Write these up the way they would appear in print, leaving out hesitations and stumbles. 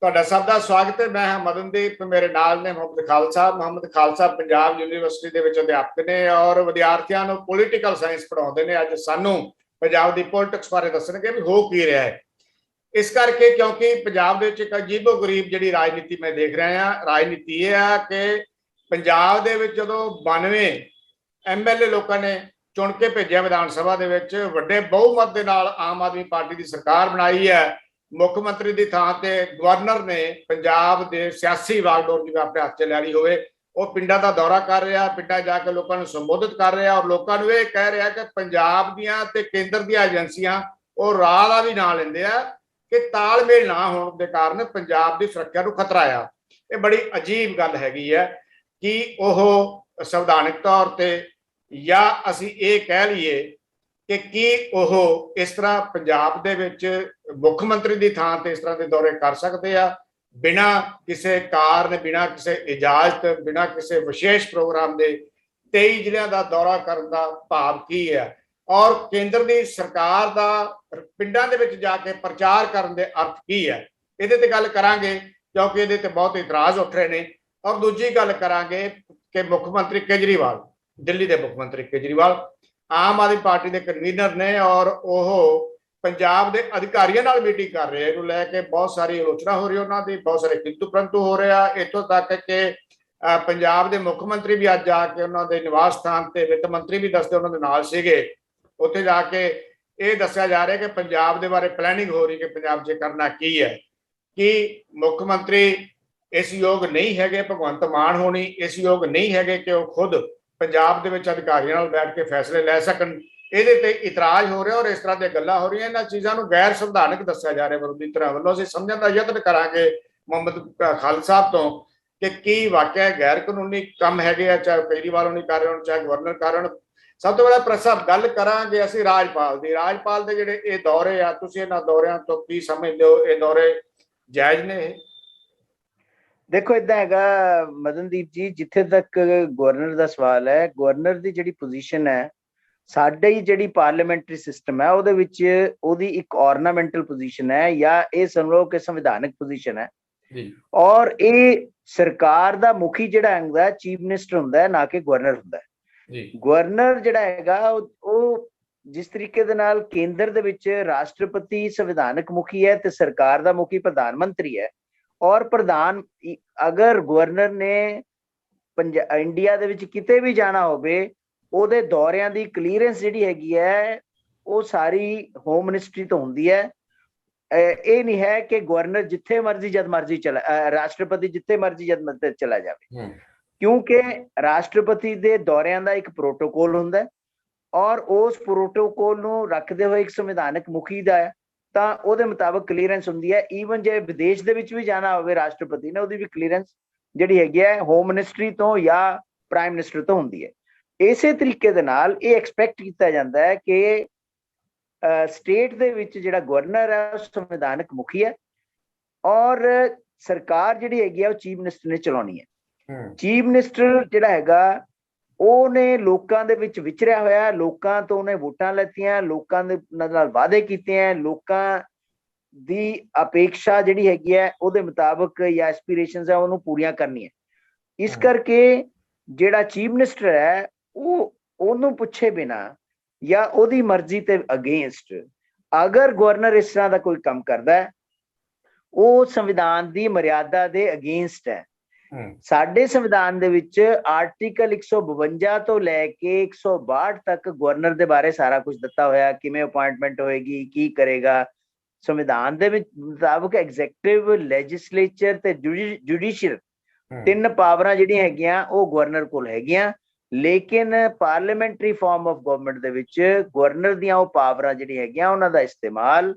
ਤੁਹਾਡਾ ਸਭ ਦਾ ਸਵਾਗਤ ਹੈ। ਮੈਂ ਹਾਂ ਮਦਨਦੀਪ, ਮੇਰੇ ਨਾਲ ਨੇ ਮੁਹੰਮਦ ਖਾਲਸਾ। ਮੁਹੰਮਦ ਖਾਲਸਾ ਪੰਜਾਬ ਯੂਨੀਵਰਸਿਟੀ ਦੇ ਵਿੱਚ ਅਧਿਆਪਕ ਨੇ ਔਰ ਵਿਦਿਆਰਥੀਆਂ ਨੂੰ ਪੋਲੀਟੀਕਲ ਸਾਇੰਸ ਪੜ੍ਹਾਉਂਦੇ ਨੇ। ਅੱਜ ਸਾਨੂੰ ਪੰਜਾਬ ਦੀ ਪੋਲਿਟਿਕਸ ਬਾਰੇ ਦੱਸਣਗੇ ਵੀ ਹੋ ਕੀ ਰਿਹਾ ਹੈ। ਇਸ ਕਰਕੇ ਕਿਉਂਕਿ ਪੰਜਾਬ ਦੇ ਵਿੱਚ ਇੱਕ ਅਜੀਬੋ ਗਰੀਬ ਜਿਹੜੀ ਰਾਜਨੀਤੀ ਮੈਂ ਦੇਖ ਰਿਹਾ ਹਾਂ। ਰਾਜਨੀਤੀ ਇਹ ਆ ਕਿ ਪੰਜਾਬ ਦੇ ਵਿੱਚ ਜਦੋਂ 92 MLA ਲੋਕਾਂ ਨੇ ਚੁਣ ਕੇ ਭੇਜਿਆ ਵਿਧਾਨ ਸਭਾ ਦੇ ਵਿੱਚ, ਵੱਡੇ ਬਹੁਮਤ ਦੇ ਨਾਲ ਆਮ ਆਦਮੀ ਪਾਰਟੀ ਦੀ ਸਰਕਾਰ ਬਣਾਈ ਹੈ। ਮੁੱਖ ਮੰਤਰੀ ਦੀ ਥਾਂ ਤੇ ਗਵਰਨਰ ਨੇ ਪੰਜਾਬ ਦੇ ਸਿਆਸੀ ਵਾਗਡੋਰ ਜਿਵੇਂ ਆਪਣੇ ਹੱਥ 'ਚ ਲੈ ਲਈ ਹੋਵੇ, ਉਹ ਪਿੰਡਾਂ ਦਾ ਦੌਰਾ ਕਰ ਰਿਹਾ, ਪਿੰਡਾਂ ਜਾ ਕੇ ਲੋਕਾਂ ਨੂੰ ਸੰਬੋਧਿਤ ਕਰ ਰਿਹਾ ਔਰ ਲੋਕਾਂ ਨੂੰ ਇਹ ਕਹਿ ਰਿਹਾ ਕਿ ਪੰਜਾਬ ਦੀਆਂ ਤੇ ਕੇਂਦਰ ਦੀਆਂ ਏਜੰਸੀਆਂ ਉਹ ਰਾਹ ਦਾ ਵੀ ਨਾਂ ਲੈਂਦੇ ਆ ਕਿ ਤਾਲਮੇਲ ਨਾ ਹੋਣ ਦੇ ਕਾਰਨ ਪੰਜਾਬ ਦੀ ਸੁਰੱਖਿਆ ਨੂੰ ਖਤਰਾ ਆ। ਇਹ ਬੜੀ ਅਜੀਬ ਗੱਲ ਹੈਗੀ ਹੈ ਕਿ ਉਹ ਸੰਵਿਧਾਨਕ ਤੌਰ ਤੇ ਜਾਂ ਅਸੀਂ ਇਹ ਕਹਿ ਲਈਏ ਕਿ ਕੀ ਉਹ ਇਸ ਤਰ੍ਹਾਂ ਪੰਜਾਬ ਦੇ ਵਿੱਚ ਮੁੱਖ ਮੰਤਰੀ ਦੀ ਥਾਂ ਤੇ ਇਸ ਤਰ੍ਹਾਂ ਦੇ ਦੌਰੇ ਕਰ ਸਕਦੇ ਆ ਬਿਨਾਂ ਕਿਸੇ ਕਾਰਨ, ਬਿਨਾਂ ਕਿਸੇ ਇਜਾਜ਼ਤ, ਬਿਨਾਂ ਕਿਸੇ ਵਿਸ਼ੇਸ਼ ਪ੍ਰੋਗਰਾਮ ਦੇ 23 ਜ਼ਿਲ੍ਹਿਆਂ ਦਾ ਦੌਰਾ ਕਰਨ ਦਾ ਭਾਵ ਕੀ ਹੈ ਔਰ ਕੇਂਦਰ ਦੀ ਸਰਕਾਰ ਦਾ ਪਿੰਡਾਂ ਦੇ ਵਿੱਚ ਜਾ ਕੇ ਪ੍ਰਚਾਰ ਕਰਨ ਦੇ ਅਰਥ ਕੀ ਹੈ। ਇਹਦੇ ਤੇ ਗੱਲ ਕਰਾਂਗੇ ਕਿਉਂਕਿ ਇਹਦੇ ਤੇ ਬਹੁਤ ਇਤਰਾਜ਼ ਉੱਠ ਰਹੇ ਨੇ। ਔਰ ਦੂਜੀ ਗੱਲ ਕਰਾਂਗੇ ਕਿ ਮੁੱਖ ਮੰਤਰੀ ਕੇਜਰੀਵਾਲ, ਦਿੱਲੀ ਦੇ ਮੁੱਖ ਮੰਤਰੀ ਕੇਜਰੀਵਾਲ ਆਮ ਆਦਮੀ ਪਾਰਟੀ ਦੇ ਕਨਵੀਨਰ ਨੇ ਔਰ ਉਹ ਪੰਜਾਬ ਦੇ ਅਧਿਕਾਰੀਆਂ ਨਾਲ ਮੀਟਿੰਗ ਕਰ ਰਹੇ। ਇਹਨੂੰ ਲੈ ਕੇ ਬਹੁਤ ਸਾਰੀ ਆਲੋਚਨਾ ਹੋ ਰਹੀ, ਉਹਨਾਂ ਦੀ ਬਹੁਤ ਸਾਰੇ ਕਿੰਤੂ ਪ੍ਰੰਤੂ ਹੋ ਰਿਹਾ। ਇੱਥੋਂ ਤੱਕ ਕਿ ਪੰਜਾਬ ਦੇ ਮੁੱਖ ਮੰਤਰੀ ਵੀ ਅੱਜ ਜਾ ਕੇ ਉਹਨਾਂ ਦੇ ਨਿਵਾਸ ਸਥਾਨ ਤੇ, ਵਿੱਤ ਮੰਤਰੀ ਵੀ ਦੱਸਦੇ ਉਹਨਾਂ ਦੇ ਨਾਲ ਸੀਗੇ, ਉੱਥੇ ਜਾ ਕੇ ਇਹ ਦੱਸਿਆ ਜਾ ਰਿਹਾ ਕਿ ਪੰਜਾਬ ਦੇ ਬਾਰੇ ਪਲੈਨਿੰਗ ਹੋ ਰਹੀ ਕਿ ਪੰਜਾਬ 'ਚ ਕਰਨਾ ਕੀ ਹੈ। ਕਿ ਮੁੱਖ ਮੰਤਰੀ ਇਸ ਯੋਗ ਨਹੀਂ ਹੈਗੇ, ਭਗਵੰਤ ਮਾਨ ਹੋਣੀ ਇਸ ਯੋਗ ਨਹੀਂ ਹੈਗੇ ਕਿ ਉਹ ਖੁਦ ਪੰਜਾਬ ਦੇ ਵਿੱਚ ਅਧਿਕਾਰੀਆਂ ਨਾਲ ਬੈਠ ਕੇ ਫੈਸਲੇ ਲੈ ਸਕਣ। ਇਹਦੇ ਤੇ ਇਤਰਾਜ਼ ਹੋ ਰਿਹਾ ਔਰ ਇਸ ਤਰ੍ਹਾਂ ਦੀਆਂ ਗੱਲਾਂ ਹੋ ਰਹੀਆਂ। ਇਹਨਾਂ ਚੀਜ਼ਾਂ ਨੂੰ ਗੈਰ ਸੰਵਿਧਾਨਕ ਦੱਸਿਆ ਜਾ ਰਿਹਾ ਵਿਰੋਧੀ ਧਿਰਾਂ ਵੱਲੋਂ। ਅਸੀਂ ਸਮਝਣ ਦਾ ਯਤਨ ਕਰਾਂਗੇ ਮੁਹੰਮਦ ਖਾਲਸਾ ਤੋਂ ਕਿ ਕੀ ਵਾਕਿਆ ਗੈਰ ਕਾਨੂੰਨੀ ਕੰਮ ਹੈਗੇ ਆ, ਚਾਹੇ ਕੇਜਰੀਵਾਲ ਹੋਣੀ ਕਰ ਰਹੇ ਹੋਣ, ਚਾਹੇ ਗਵਰਨਰ ਕਰ ਰਹੇ ਹੋਣ। ਸਭ ਤੋਂ ਪਹਿਲਾਂ ਪ੍ਰਸਭ ਗੱਲ ਕਰਾਂਗੇ ਅਸੀਂ ਰਾਜਪਾਲ ਦੀ। ਰਾਜਪਾਲ ਦੇ ਜਿਹੜੇ ਇਹ ਦੌਰੇ ਆ, ਤੁਸੀਂ ਇਹਨਾਂ ਦੌਰਿਆਂ ਤੋਂ ਕੀ ਸਮਝਦੇ ਹੋ? ਇਹ ਦੌਰੇ ਜਾਇਜ਼ ਨੇ? ਦੇਖੋ ਇਦਾਂ ਹੈਗਾ ਮਦਨਦੀਪ ਜੀ, ਜਿੱਥੇ ਤੱਕ ਗਵਰਨਰ ਦਾ ਸਵਾਲ ਹੈ, ਗਵਰਨਰ ਦੀ ਜਿਹੜੀ ਪੋਜੀਸ਼ਨ ਹੈ, ਸਾਡੇ ਹੀ ਜਿਹੜੀ ਪਾਰਲੀਮੈਂਟਰੀ ਸਿਸਟਮ ਹੈ ਉਹਦੇ ਵਿੱਚ ਉਹਦੀ ਇੱਕ ਆਰਨਾਮੈਂਟਲ ਪੋਜੀਸ਼ਨ ਹੈ ਜਾਂ ਇਹ ਸਮਝੋ ਕਿ ਸੰਵਿਧਾਨਕ ਪੋਜੀਸ਼ਨ ਹੈ। ਔਰ ਇਹ ਸਰਕਾਰ ਦਾ ਮੁਖੀ ਜਿਹੜਾ ਹੁੰਦਾ ਚੀਫ ਮਿਨਿਸਟਰ ਹੁੰਦਾ ਹੈ, ਨਾ ਕਿ ਗਵਰਨਰ ਹੁੰਦਾ ਹੈ। ਗਵਰਨਰ ਜਿਹੜਾ ਹੈਗਾ ਉਹ ਜਿਸ ਤਰੀਕੇ ਦੇ ਨਾਲ ਕੇਂਦਰ ਦੇ ਵਿੱਚ ਰਾਸ਼ਟਰਪਤੀ ਸੰਵਿਧਾਨਕ ਮੁਖੀ ਹੈ ਤੇ ਸਰਕਾਰ ਦਾ ਮੁਖੀ ਪ੍ਰਧਾਨ ਮੰਤਰੀ ਹੈ। ਔਰ ਪ੍ਰਧਾਨ ਅਗਰ ਗਵਰਨਰ ਨੇ ਇੰਡੀਆ ਦੇ ਵਿੱਚ ਕਿਤੇ ਵੀ ਜਾਣਾ ਹੋਵੇ, ਉਹਦੇ ਦੌਰਿਆਂ ਦੀ ਕਲੀਅਰੈਂਸ ਜਿਹੜੀ ਹੈਗੀ ਹੈ ਉਹ ਸਾਰੀ ਹੋਮ ਮਿਨਿਸਟਰੀ ਤੋਂ ਹੁੰਦੀ ਹੈ। ਇਹ ਨਹੀਂ ਹੈ ਕਿ ਗਵਰਨਰ ਜਿੱਥੇ ਮਰਜ਼ੀ ਜਦ ਮਰਜ਼ੀ ਰਾਸ਼ਟਰਪਤੀ ਜਿੱਥੇ ਮਰਜ਼ੀ ਜਦ ਮਰਜ਼ੀ ਚਲਾ ਜਾਵੇ, ਕਿਉਂਕਿ ਰਾਸ਼ਟਰਪਤੀ ਦੇ ਦੌਰਿਆਂ ਦਾ ਇੱਕ ਪ੍ਰੋਟੋਕੋਲ ਹੁੰਦਾ ਔਰ ਉਸ ਪ੍ਰੋਟੋਕੋਲ ਨੂੰ ਰੱਖਦੇ ਹੋਏ ਇੱਕ ਸੰਵਿਧਾਨਕ ਮੁਖੀ ਦਾ ਹੈ ਤਾਂ ਉਹਦੇ ਮੁਤਾਬਕ ਕਲੀਅਰੈਂਸ ਹੁੰਦੀ ਹੈ। ਈਵਨ ਜੇ ਵਿਦੇਸ਼ ਦੇ ਵਿੱਚ ਵੀ ਜਾਣਾ ਹੋਵੇ ਰਾਸ਼ਟਰਪਤੀ ਨੇ, ਉਹਦੀ ਵੀ ਕਲੀਅਰੈਂਸ ਜਿਹੜੀ ਹੈਗੀ ਹੈ ਹੋਮ ਮਿਨਿਸਟਰੀ ਤੋਂ ਜਾਂ ਪ੍ਰਾਈਮ ਮਿਨਿਸਟਰ ਤੋਂ ਹੁੰਦੀ ਹੈ। ਇਸੇ ਤਰੀਕੇ ਦੇ ਨਾਲ ਇਹ ਐਕਸਪੈਕਟ ਕੀਤਾ ਜਾਂਦਾ ਹੈ ਕਿ ਸਟੇਟ ਦੇ ਵਿੱਚ ਜਿਹੜਾ ਗਵਰਨਰ ਹੈ ਉਹ ਸੰਵਿਧਾਨਕ ਮੁਖੀ ਹੈ ਔਰ ਸਰਕਾਰ ਜਿਹੜੀ ਹੈਗੀ ਹੈ ਉਹ ਚੀਫ ਮਿਨਿਸਟਰ ਨੇ ਚਲਾਉਣੀ ਹੈ। ਚੀਫ ਮਿਨਿਸਟਰ ਜਿਹੜਾ ਹੈਗਾ ਉਹਨੇ ਲੋਕਾਂ ਦੇ ਵਿੱਚ ਵਿਚਰਿਆ ਹੋਇਆ, ਲੋਕਾਂ ਤੋਂ ਉਹਨੇ ਵੋਟਾਂ ਲੈਤੀਆਂ, ਲੋਕਾਂ ਦੇ ਨਾਲ ਵਾਅਦੇ ਕੀਤੇ ਹੈ, ਲੋਕਾਂ ਦੀ ਅਪੇਕਸ਼ਾ ਜਿਹੜੀ ਹੈਗੀ ਹੈ ਉਹਦੇ ਮੁਤਾਬਕ ਜਾਂ ਐਸਪੀਰੇਸ਼ਨਸ ਹੈ ਉਹਨੂੰ ਪੂਰੀਆਂ ਕਰਨੀਆਂ। ਇਸ ਕਰਕੇ ਜਿਹੜਾ ਚੀਫ ਮਿਨਿਸਟਰ ਹੈ ਉਹਨੂੰ ਪੁੱਛੇ ਬਿਨਾਂ ਜਾਂ ਉਹਦੀ ਮਰਜ਼ੀ ਤੇ ਅਗੇਂਸਟ ਅਗਰ ਗਵਰਨਰ ਇਸ ਤਰ੍ਹਾਂ ਦਾ ਕੋਈ ਕੰਮ ਕਰਦਾ ਹੈ, ਉਹ ਸੰਵਿਧਾਨ ਦੀ ਮਰਿਆਦਾ ਦੇ ਅਗੇਂਸਟ ਹੈ। ਸਾਡੇ ਸੰਵਿਧਾਨ ਦੇ ਵਿੱਚ ਆਰਟੀਕਲ 152 ਤੋਂ ਲੈ ਕੇ 162 ਤੱਕ ਗਵਰਨਰ ਦੇ ਬਾਰੇ ਸਾਰਾ ਕੁਝ ਦਿੱਤਾ ਹੋਇਆ, ਕਿਵੇਂ ਅਪਾਇੰਟਮੈਂਟ ਹੋਏਗੀ, ਕੀ ਕਰੇਗਾ। ਸੰਵਿਧਾਨ ਦੇ ਵਿੱਚ ਮੁਤਾਬਕ ਐਗਜ਼ੈਕਟਿਵ, ਲੈਜਿਸਲੇਚਰ ਤੇ ਜੁਡੀਸ਼ੀਅਲ ਤਿੰਨ ਪਾਵਰਾਂ ਜਿਹੜੀਆਂ ਹੈਗੀਆਂ ਉਹ ਗਵਰਨਰ ਕੋਲ ਹੈਗੀਆਂ। ਲੇਕਿਨ ਪਾਰਲੀਮੈਂਟਰੀ ਫਾਰਮ ਆਫ ਗਵਰਨਮੈਂਟ ਦੇ ਵਿੱਚ ਗਵਰਨਰ ਦੀਆਂ ਉਹ ਪਾਵਰਾਂ ਜਿਹੜੀ ਹੈਗੀਆਂ ਉਹਨਾਂ ਦਾ ਇਸਤੇਮਾਲ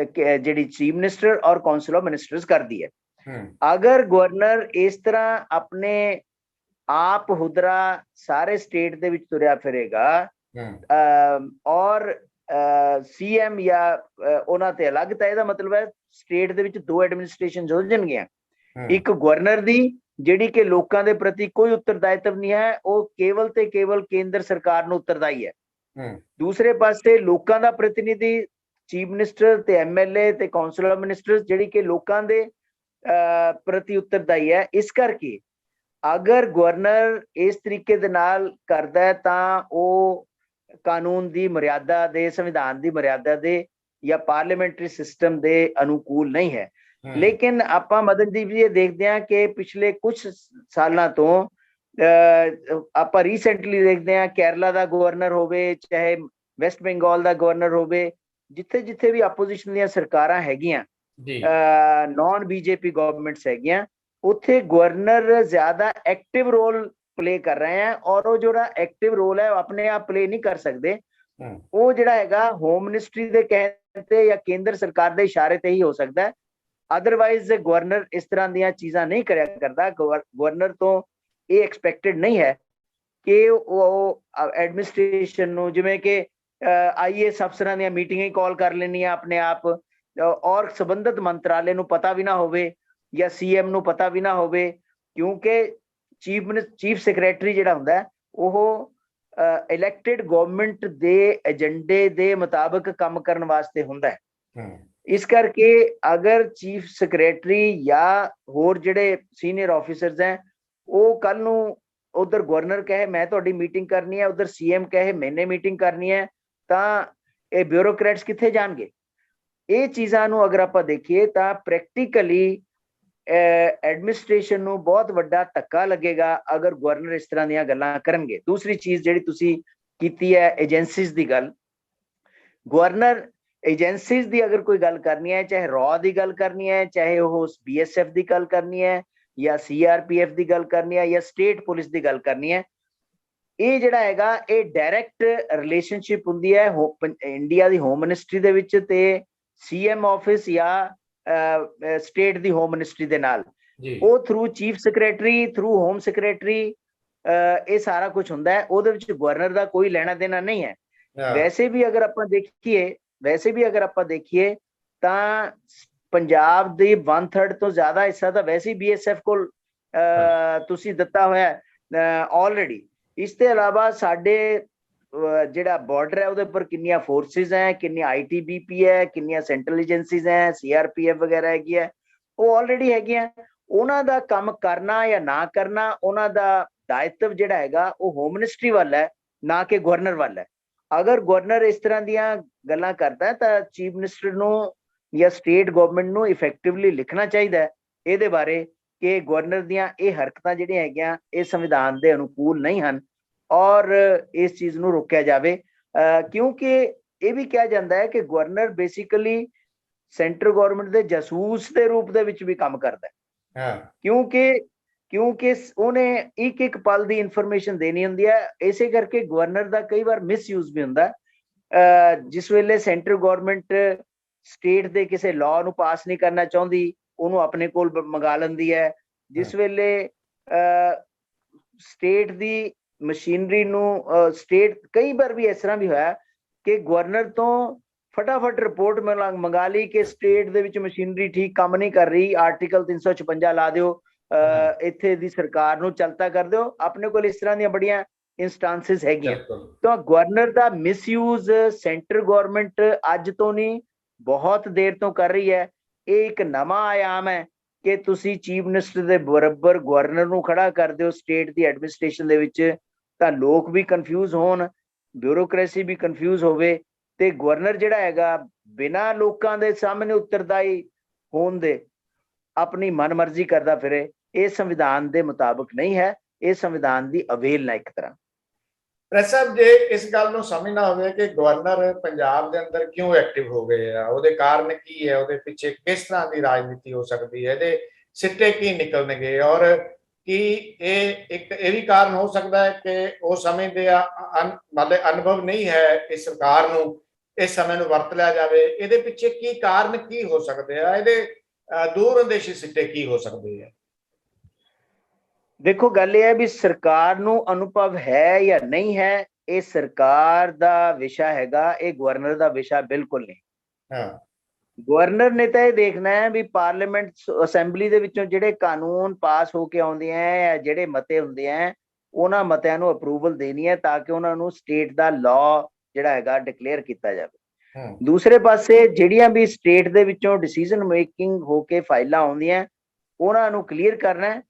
ਜਿਹੜੀ ਚੀਫ ਮਿਨਿਸਟਰ ਔਰ ਕਾਉਂਸਲ ਆਫ ਮਿਨਿਸਟਰਸ ਕਰਦੀ ਹੈ। ਅਗਰ ਗਵਰਨਰ ਇਸ ਤਰ੍ਹਾਂ ਆਪਣੇ ਆਪ ਹੁਦਰਾ ਸਾਰੇ ਸਟੇਟ ਦੇ ਵਿੱਚ ਤੁਰਿਆ ਫਿਰੇਗਾ ਔਰ ਸੀਐਮ ਜਾਂ ਉਹਨਾਂ ਤੇ ਅਲੱਗ, ਤਾਂ ਇਹਦਾ ਮਤਲਬ ਹੈ ਸਟੇਟ ਦੇ ਵਿੱਚ ਦੋ ਐਡਮਿਨਿਸਟ੍ਰੇਸ਼ਨ ਹੋ ਜਾਣਗੀਆਂ। ਇੱਕ ਗਵਰਨਰ ਦੀ ਜਿਹੜੀ ਕਿ ਲੋਕਾਂ ਦੇ ਪ੍ਰਤੀ ਕੋਈ ਉੱਤਰਦਾਇਤਵ ਨਹੀਂ ਹੈ, ਉਹ ਕੇਵਲ ਤੇ ਕੇਵਲ ਕੇਂਦਰ ਸਰਕਾਰ ਨੂੰ ਉੱਤਰਦਾਈ ਹੈ। ਦੂਸਰੇ ਪਾਸੇ ਲੋਕਾਂ ਦਾ ਪ੍ਰਤੀਨਿਧੀ ਚੀਫ ਮਿਨਿਸਟਰ ਤੇ ਐਮਐਲਏ ਤੇ ਕਾਉਂਸਲ ਆਫ ਮਿਨਿਸਟਰਸ ਜਿਹੜੀ ਕਿ ਲੋਕਾਂ ਦੇ ਪ੍ਰਤੀ ਉੱਤਰਦਾਈ ਹੈ। ਇਸ ਕਰਕੇ ਅਗਰ ਗਵਰਨਰ ਇਸ ਤਰੀਕੇ ਦੇ ਨਾਲ ਕਰਦਾ ਹੈ ਤਾਂ ਉਹ ਕਾਨੂੰਨ ਦੀ ਮਰਿਆਦਾ ਦੇ, ਸੰਵਿਧਾਨ ਦੀ ਮਰਿਆਦਾ ਦੇ ਜਾਂ ਪਾਰਲੀਮੈਂਟਰੀ ਸਿਸਟਮ ਦੇ ਅਨੁਕੂਲ ਨਹੀਂ ਹੈ। ਲੇਕਿਨ ਆਪਾਂ ਮਦਨਦੀਪ ਜੀ ਇਹ ਦੇਖਦੇ ਹਾਂ ਕਿ ਪਿਛਲੇ ਕੁਝ ਸਾਲਾਂ ਤੋਂ ਆਪਾਂ ਰੀਸੈਂਟਲੀ ਦੇਖਦੇ ਹਾਂ ਕੇਰਲਾ ਦਾ ਗਵਰਨਰ ਹੋਵੇ ਚਾਹੇ ਵੈਸਟ ਬੰਗਾਲ ਦਾ ਗਵਰਨਰ ਹੋਵੇ, ਜਿੱਥੇ ਜਿੱਥੇ ਵੀ ਆਪੋਜੀਸ਼ਨ ਦੀਆਂ ਸਰਕਾਰਾਂ ਹੈਗੀਆਂ, ਨੌਨ ਬੀਜੇਪੀ ਗਵਰਨਮੈਂਟਸ ਹੈਗੀਆਂ, ਉੱਥੇ ਗਵਰਨਰ ਜ਼ਿਆਦਾ ਐਕਟਿਵ ਰੋਲ ਪਲੇ ਕਰ ਰਹੇ ਹੈ। ਔਰ ਉਹ ਜਿਹੜਾ ਐਕਟਿਵ ਰੋਲ ਹੈ ਉਹ ਆਪਣੇ ਆਪ ਪਲੇ ਨਹੀਂ ਕਰ ਸਕਦੇ, ਉਹ ਜਿਹੜਾ ਹੈਗਾ ਹੋਮ ਮਿਨਿਸਟਰੀ ਦੇ ਕਹਿਣ ਤੇ ਜਾਂ ਕੇਂਦਰ ਸਰਕਾਰ ਦੇ ਇਸ਼ਾਰੇ ਤੇ ਹੀ ਹੋ ਸਕਦਾ ਹੈ। ਅਦਰਵਾਈਜ਼ ਗਵਰਨਰ ਇਸ ਤਰ੍ਹਾਂ ਦੀਆਂ ਚੀਜ਼ਾਂ ਨਹੀਂ ਕਰਿਆ ਕਰਦਾ। ਗਵਰਨਰ ਤੋਂ ਇਹ ਐਕਸਪੈਕਟਡ ਨਹੀਂ ਹੈ ਕਿ ਉਹ ਐਡਮਿਨਿਸਟ੍ਰੇਸ਼ਨ ਨੂੰ, ਜਿਵੇਂ ਕਿ ਆਈਏਐਸ ਅਫਸਰਾਂ ਦੀਆਂ ਮੀਟਿੰਗਾਂ ਹੀ ਕਾਲ ਕਰ ਲੈਣੀਆਂ ਆਪਣੇ ਆਪ, ਔਰ ਸੰਬੰਧਿਤ ਮੰਤਰਾਲੇ ਨੂੰ ਪਤਾ ਵੀ ਨਾ ਹੋਵੇ ਜਾਂ ਸੀਐਮ ਨੂੰ ਪਤਾ ਵੀ ਨਾ ਹੋਵੇ, ਕਿਉਂਕਿ ਚੀਫ ਸੈਕਟਰੀ ਜਿਹੜਾ ਹੁੰਦਾ ਉਹ ਇਲੈਕਟਿਡ ਗਵਰਨਮੈਂਟ ਦੇ ਏਜੰਡੇ ਦੇ ਮੁਤਾਬਕ ਕੰਮ ਕਰਨ ਵਾਸਤੇ ਹੁੰਦਾ ਹੈ। ਇਸ ਕਰਕੇ ਅਗਰ ਚੀਫ ਸੈਕਟਰੀ ਜਾਂ ਹੋਰ ਜਿਹੜੇ ਸੀਨੀਅਰ ਆਫੀਸਰਸ ਹੈ ਉਹ ਕੱਲ ਨੂੰ ਉਧਰ ਗਵਰਨਰ ਕਹੇ ਮੈਂ ਤੁਹਾਡੀ ਮੀਟਿੰਗ ਕਰਨੀ ਹੈ, ਉਧਰ ਸੀਐਮ ਕਹੇ ਮੈਨੇ ਮੀਟਿੰਗ ਕਰਨੀ ਹੈ, ਤਾਂ ਇਹ ਬਿਊਰੋਕਰੇਟਸ ਕਿੱਥੇ ਜਾਣਗੇ? ਇਹ ਚੀਜ਼ਾਂ ਨੂੰ ਅਗਰ ਆਪਾਂ ਦੇਖੀਏ ਤਾਂ ਪ੍ਰੈਕਟੀਕਲੀ ਐਡਮਿਨਿਸਟ੍ਰੇਸ਼ਨ ਨੂੰ ਬਹੁਤ ਵੱਡਾ ਧੱਕਾ ਲੱਗੇਗਾ ਅਗਰ ਗਵਰਨਰ ਇਸ ਤਰ੍ਹਾਂ ਦੀਆਂ ਗੱਲਾਂ ਕਰਨਗੇ। ਦੂਸਰੀ ਚੀਜ਼ ਜਿਹੜੀ ਤੁਸੀਂ ਕੀਤੀ ਹੈ ਏਜੰਸੀਜ਼ ਦੀ ਗੱਲ, ਗਵਰਨਰ ਏਜੰਸੀਜ਼ ਦੀ ਅਗਰ ਕੋਈ ਗੱਲ ਕਰਨੀ ਹੈ, ਚਾਹੇ ਰॉ ਦੀ ਗੱਲ ਕਰਨੀ ਹੈ, ਚਾਹੇ ਉਹ BSF ਦੀ ਗੱਲ ਕਰਨੀ ਹੈ ਜਾਂ CRPF ਦੀ ਗੱਲ ਕਰਨੀ ਹੈ ਜਾਂ ਸਟੇਟ ਪੁਲਿਸ ਦੀ ਗੱਲ ਕਰਨੀ ਹੈ, ਇਹ ਜਿਹੜਾ ਹੈਗਾ ਇਹ ਡਾਇਰੈਕਟ ਰਿਲੇਸ਼ਨਸ਼ਿਪ ਹੁੰਦੀ ਹੈ ਇੰਡੀਆ ਦੀ ਹੋਮ ਮਿਨਿਸਟਰੀ ਦੇ ਵਿੱਚ ਤੇ ਸੀਐਮ ਆਫਿਸ ਜਾਂ ਸਟੇਟ ਦੀ ਹੋਮ ਮਿਨਿਸਟਰੀ ਦੇ ਨਾਲ। ਉਹ through chief secretary, through home secretary ਇਹ ਸਾਰਾ ਕੁਝ ਹੁੰਦਾ ਹੈ। ਉਹਦੇ ਵਿੱਚ ਗਵਰਨਰ ਦਾ ਕੋਈ ਲੈਣਾ ਦੇਣਾ ਨਹੀਂ ਹੈ। ਵੈਸੇ ਵੀ ਅਗਰ ਆਪਾਂ ਦੇਖੀਏ ਤਾਂ ਪੰਜਾਬ ਦੀ 1/3 ਤੋਂ ਜ਼ਿਆਦਾ ਹਿੱਸਾ ਤਾਂ ਵੈਸੇ ਹੀ BSF ਕੋਲ ਤੁਸੀਂ ਦਿੱਤਾ ਹੋਇਆ ਆਲਰੇਡੀ। ਇਸ ਤੋਂ ਇਲਾਵਾ ਸਾਡੇ ਜਿਹੜਾ ਬਾਰਡਰ ਹੈ ਉਹਦੇ ਉੱਪਰ ਕਿੰਨੀਆਂ ਫੋਰਸਿਸ ਹੈ, ਕਿੰਨੀਆਂ ITBP ਹੈ, ਕਿੰਨੀਆਂ ਸੈਂਟਰਲ ਏਜੰਸੀਜ਼ ਹੈ, CRPF ਵਗੈਰਾ ਹੈਗੀ ਹੈ, ਉਹ ਆਲਰੇਡੀ ਹੈਗੀਆਂ। ਉਹਨਾਂ ਦਾ ਕੰਮ ਕਰਨਾ ਜਾਂ ਨਾ ਕਰਨਾ, ਉਹਨਾਂ ਦਾ ਦਾਇਤਵ ਜਿਹੜਾ ਹੈਗਾ ਉਹ ਹੋਮ ਮਿਨਿਸਟਰੀ ਵੱਲ ਹੈ, ਨਾ ਕਿ ਗਵਰਨਰ ਵੱਲ ਹੈ। ਅਗਰ ਗਵਰਨਰ ਇਸ ਤਰ੍ਹਾਂ ਦੀਆਂ ਗੱਲਾਂ ਕਰਦਾ ਤਾਂ ਚੀਫ ਮਿਨਿਸਟਰ ਨੂੰ ਜਾਂ ਸਟੇਟ ਗਵਰਨਮੈਂਟ ਨੂੰ ਇਫੈਕਟਿਵਲੀ ਲਿਖਣਾ ਚਾਹੀਦਾ ਹੈ ਇਹਦੇ ਬਾਰੇ ਕਿ ਗਵਰਨਰ ਦੀਆਂ ਇਹ ਹਰਕਤਾਂ ਜਿਹੜੀਆਂ ਹੈਗੀਆਂ ਇਹ ਸੰਵਿਧਾਨ ਦੇ ਅਨੁਕੂਲ ਨਹੀਂ ਹਨ ਔਰ ਇਸ ਚੀਜ਼ ਨੂੰ ਰੋਕਿਆ ਜਾਵੇ। ਕਿਉਂਕਿ ਇਹ ਵੀ ਕਿਹਾ ਜਾਂਦਾ ਹੈ ਕਿ ਗਵਰਨਰ ਬੇਸਿਕਲੀ ਸੈਂਟਰ ਗਵਰਨਮੈਂਟ ਦੇ ਜਾਸੂਸ ਦੇ ਰੂਪ ਦੇ ਵਿੱਚ ਵੀ ਕੰਮ ਕਰਦਾ ਹੈ, ਕਿਉਂਕਿ ਉਹਨੇ ਇੱਕ ਪਲ ਦੀ ਇਨਫੋਰਮੇਸ਼ਨ ਦੇਣੀ ਹੁੰਦੀ ਹੈ। ਇਸੇ ਕਰਕੇ ਗਵਰਨਰ ਦਾ ਕਈ ਵਾਰ ਮਿਸਯੂਜ਼ ਵੀ ਹੁੰਦਾ। ਜਿਸ ਵੇਲੇ ਸੈਂਟਰ ਗਵਰਨਮੈਂਟ ਸਟੇਟ ਦੇ ਕਿਸੇ ਲਾਅ ਨੂੰ ਪਾਸ ਨਹੀਂ ਕਰਨਾ ਚਾਹੁੰਦੀ, ਉਹਨੂੰ ਆਪਣੇ ਕੋਲ ਮੰਗਾ ਲੈਂਦੀ ਹੈ। ਜਿਸ ਵੇਲੇ ਸਟੇਟ ਦੀ ਮਸ਼ੀਨਰੀ ਨੂੰ ਸਟੇਟ, ਕਈ ਵਾਰ ਵੀ ਇਸ ਤਰ੍ਹਾਂ ਵੀ ਹੋਇਆ ਕਿ ਗਵਰਨਰ ਤੋਂ ਫਟਾਫਟ ਰਿਪੋਰਟ ਮੰਗਾ ਲਈ ਕਿ ਸਟੇਟ ਦੇ ਵਿੱਚ ਮਸ਼ੀਨਰੀ ਠੀਕ ਕੰਮ ਨਹੀਂ ਕਰ ਰਹੀ, ਆਰਟੀਕਲ 356 ਲਾ ਦਿਓ, ਇੱਥੇ ਦੀ ਸਰਕਾਰ ਨੂੰ ਚਲਤਾ ਕਰ ਦਿਓ। ਆਪਣੇ ਕੋਲ ਇਸ ਤਰ੍ਹਾਂ ਦੀਆਂ ਬੜੀਆਂ ਇੰਸਟੈਂਸਸ ਹੈਗੀਆਂ। ਤਾਂ ਗਵਰਨਰ ਦਾ ਮਿਸਯੂਜ਼ ਸੈਂਟਰ ਗਵਰਨਮੈਂਟ ਅੱਜ ਤੋਂ ਨਹੀਂ ਬਹੁਤ ਦੇਰ ਤੋਂ ਕਰ ਰਹੀ ਹੈ। ਇਹ ਇੱਕ ਨਵਾਂ ਆਯਾਮ ਹੈ ਕਿ ਤੁਸੀਂ ਚੀਫ ਮਿਨਿਸਟਰ ਦੇ ਬਰਾਬਰ ਗਵਰਨਰ ਨੂੰ ਖੜਾ ਕਰ ਦਿਓ ਸਟੇਟ ਦੀ ਐਡਮਿਨਿਸਟ੍ਰੇਸ਼ਨ ਦੇ ਵਿੱਚ, ਤਾਂ ਲੋਕ ਵੀ ਕਨਫਿਊਜ਼ ਹੋਣ, ਬਿਊਰੋਕ੍ਰੇਸੀ ਵੀ ਕਨਫਿਊਜ਼ ਹੋਵੇ ਤੇ ਗਵਰਨਰ ਜਿਹੜਾ ਹੈਗਾ ਬਿਨਾਂ ਲੋਕਾਂ ਦੇ ਸਾਹਮਣੇ ਉੱਤਰਦਾਈ ਹੋਣ ਦੇ ਆਪਣੀ ਮਨਮਰਜ਼ੀ ਕਰਦਾ ਫਿਰੇ। ਇਹ ਸੰਵਿਧਾਨ ਦੇ ਮੁਤਾਬਕ ਨਹੀਂ ਹੈ, ਇਹ ਸੰਵਿਧਾਨ ਦੀ ਅਵੇਲਨਾ ਇੱਕ ਤਰ੍ਹਾਂ। ਪ੍ਰੈਸ ਸਾਹਿਬ, ਜੇ ਇਸ ਗੱਲ ਨੂੰ ਸਮਝਣਾ ਹੋਵੇ ਕਿ ਗਵਰਨਰ ਪੰਜਾਬ ਦੇ ਅੰਦਰ ਕਿਉਂ ਐਕਟਿਵ ਹੋ ਗਏ ਆ, ਉਹਦੇ ਕਾਰਨ ਕੀ ਹੈ, ਉਹਦੇ ਪਿੱਛੇ ਕਿਸ ਤਰ੍ਹਾਂ ਦੀ ਰਾਜਨੀਤੀ ਹੋ ਸਕਦੀ ਹੈ, ਇਹਦੇ ਸਿੱਟੇ ਕੀ ਨਿਕਲਣਗੇ, ਔਰ ਕੀ ਇਹ ਵੀ ਕਾਰਨ ਹੋ ਸਕਦਾ ਹੈ ਕਿ ਉਹ ਸਮੇਂ ਦੇ ਮਤਲਬ ਅਨੁਭਵ ਨਹੀਂ ਹੈ ਇਸ ਸਰਕਾਰ ਨੂੰ ਇਸ ਸਮੇਂ ਨੂੰ ਵਰਤ ਲਿਆ ਜਾਵੇ, ਇਹਦੇ ਪਿੱਛੇ ਕੀ ਕਾਰਨ ਕੀ ਹੋ ਸਕਦੇ ਆ, ਇਹਦੇ ਦੂਰ ਅੰਦੇਸ਼ੀ ਸਿੱਟੇ ਕੀ ਹੋ ਸਕਦੇ ਆ? ਦੇਖੋ, ਗੱਲ ਇਹ ਹੈ ਵੀ ਸਰਕਾਰ ਨੂੰ ਅਨੁਭਵ ਹੈ ਜਾਂ ਨਹੀਂ ਹੈ, ਇਹ ਸਰਕਾਰ ਦਾ ਵਿਸ਼ਾ ਹੈਗਾ, ਇਹ ਗਵਰਨਰ ਦਾ ਵਿਸ਼ਾ ਬਿਲਕੁਲ ਨਹੀਂ। ਗਵਰਨਰ ਨੇ ਤਾਂ ਇਹ ਦੇਖਣਾ ਹੈ ਵੀ ਪਾਰਲੀਮੈਂਟ ਅਸੈਂਬਲੀ ਦੇ ਵਿੱਚੋਂ ਜਿਹੜੇ ਕਾਨੂੰਨ ਪਾਸ ਹੋ ਕੇ ਆਉਂਦੇ ਆ, ਜਿਹੜੇ ਮਤੇ ਹੁੰਦੇ ਆ, ਉਹਨਾਂ ਮਤਿਆਂ ਨੂੰ ਅਪਰੂਵਲ ਦੇਣੀ ਹੈ ਤਾਂ ਕਿ ਉਹਨਾਂ ਨੂੰ ਸਟੇਟ ਦਾ ਲਾਅ ਜਿਹੜਾ ਹੈਗਾ ਡਿਕਲੇਅਰ ਕੀਤਾ ਜਾਵੇ। ਦੂਸਰੇ ਪਾਸੇ ਜਿਹੜੀਆਂ ਵੀ ਸਟੇਟ ਦੇ ਵਿੱਚੋਂ ਡਿਸੀਜਨ ਮੇਕਿੰਗ ਹੋ ਕੇ ਫਾਈਲਾਂ ਆਉਂਦੀਆਂ ਉਹਨਾਂ ਨੂੰ ਕਲੀਅਰ ਕਰਨਾ ਹੈ।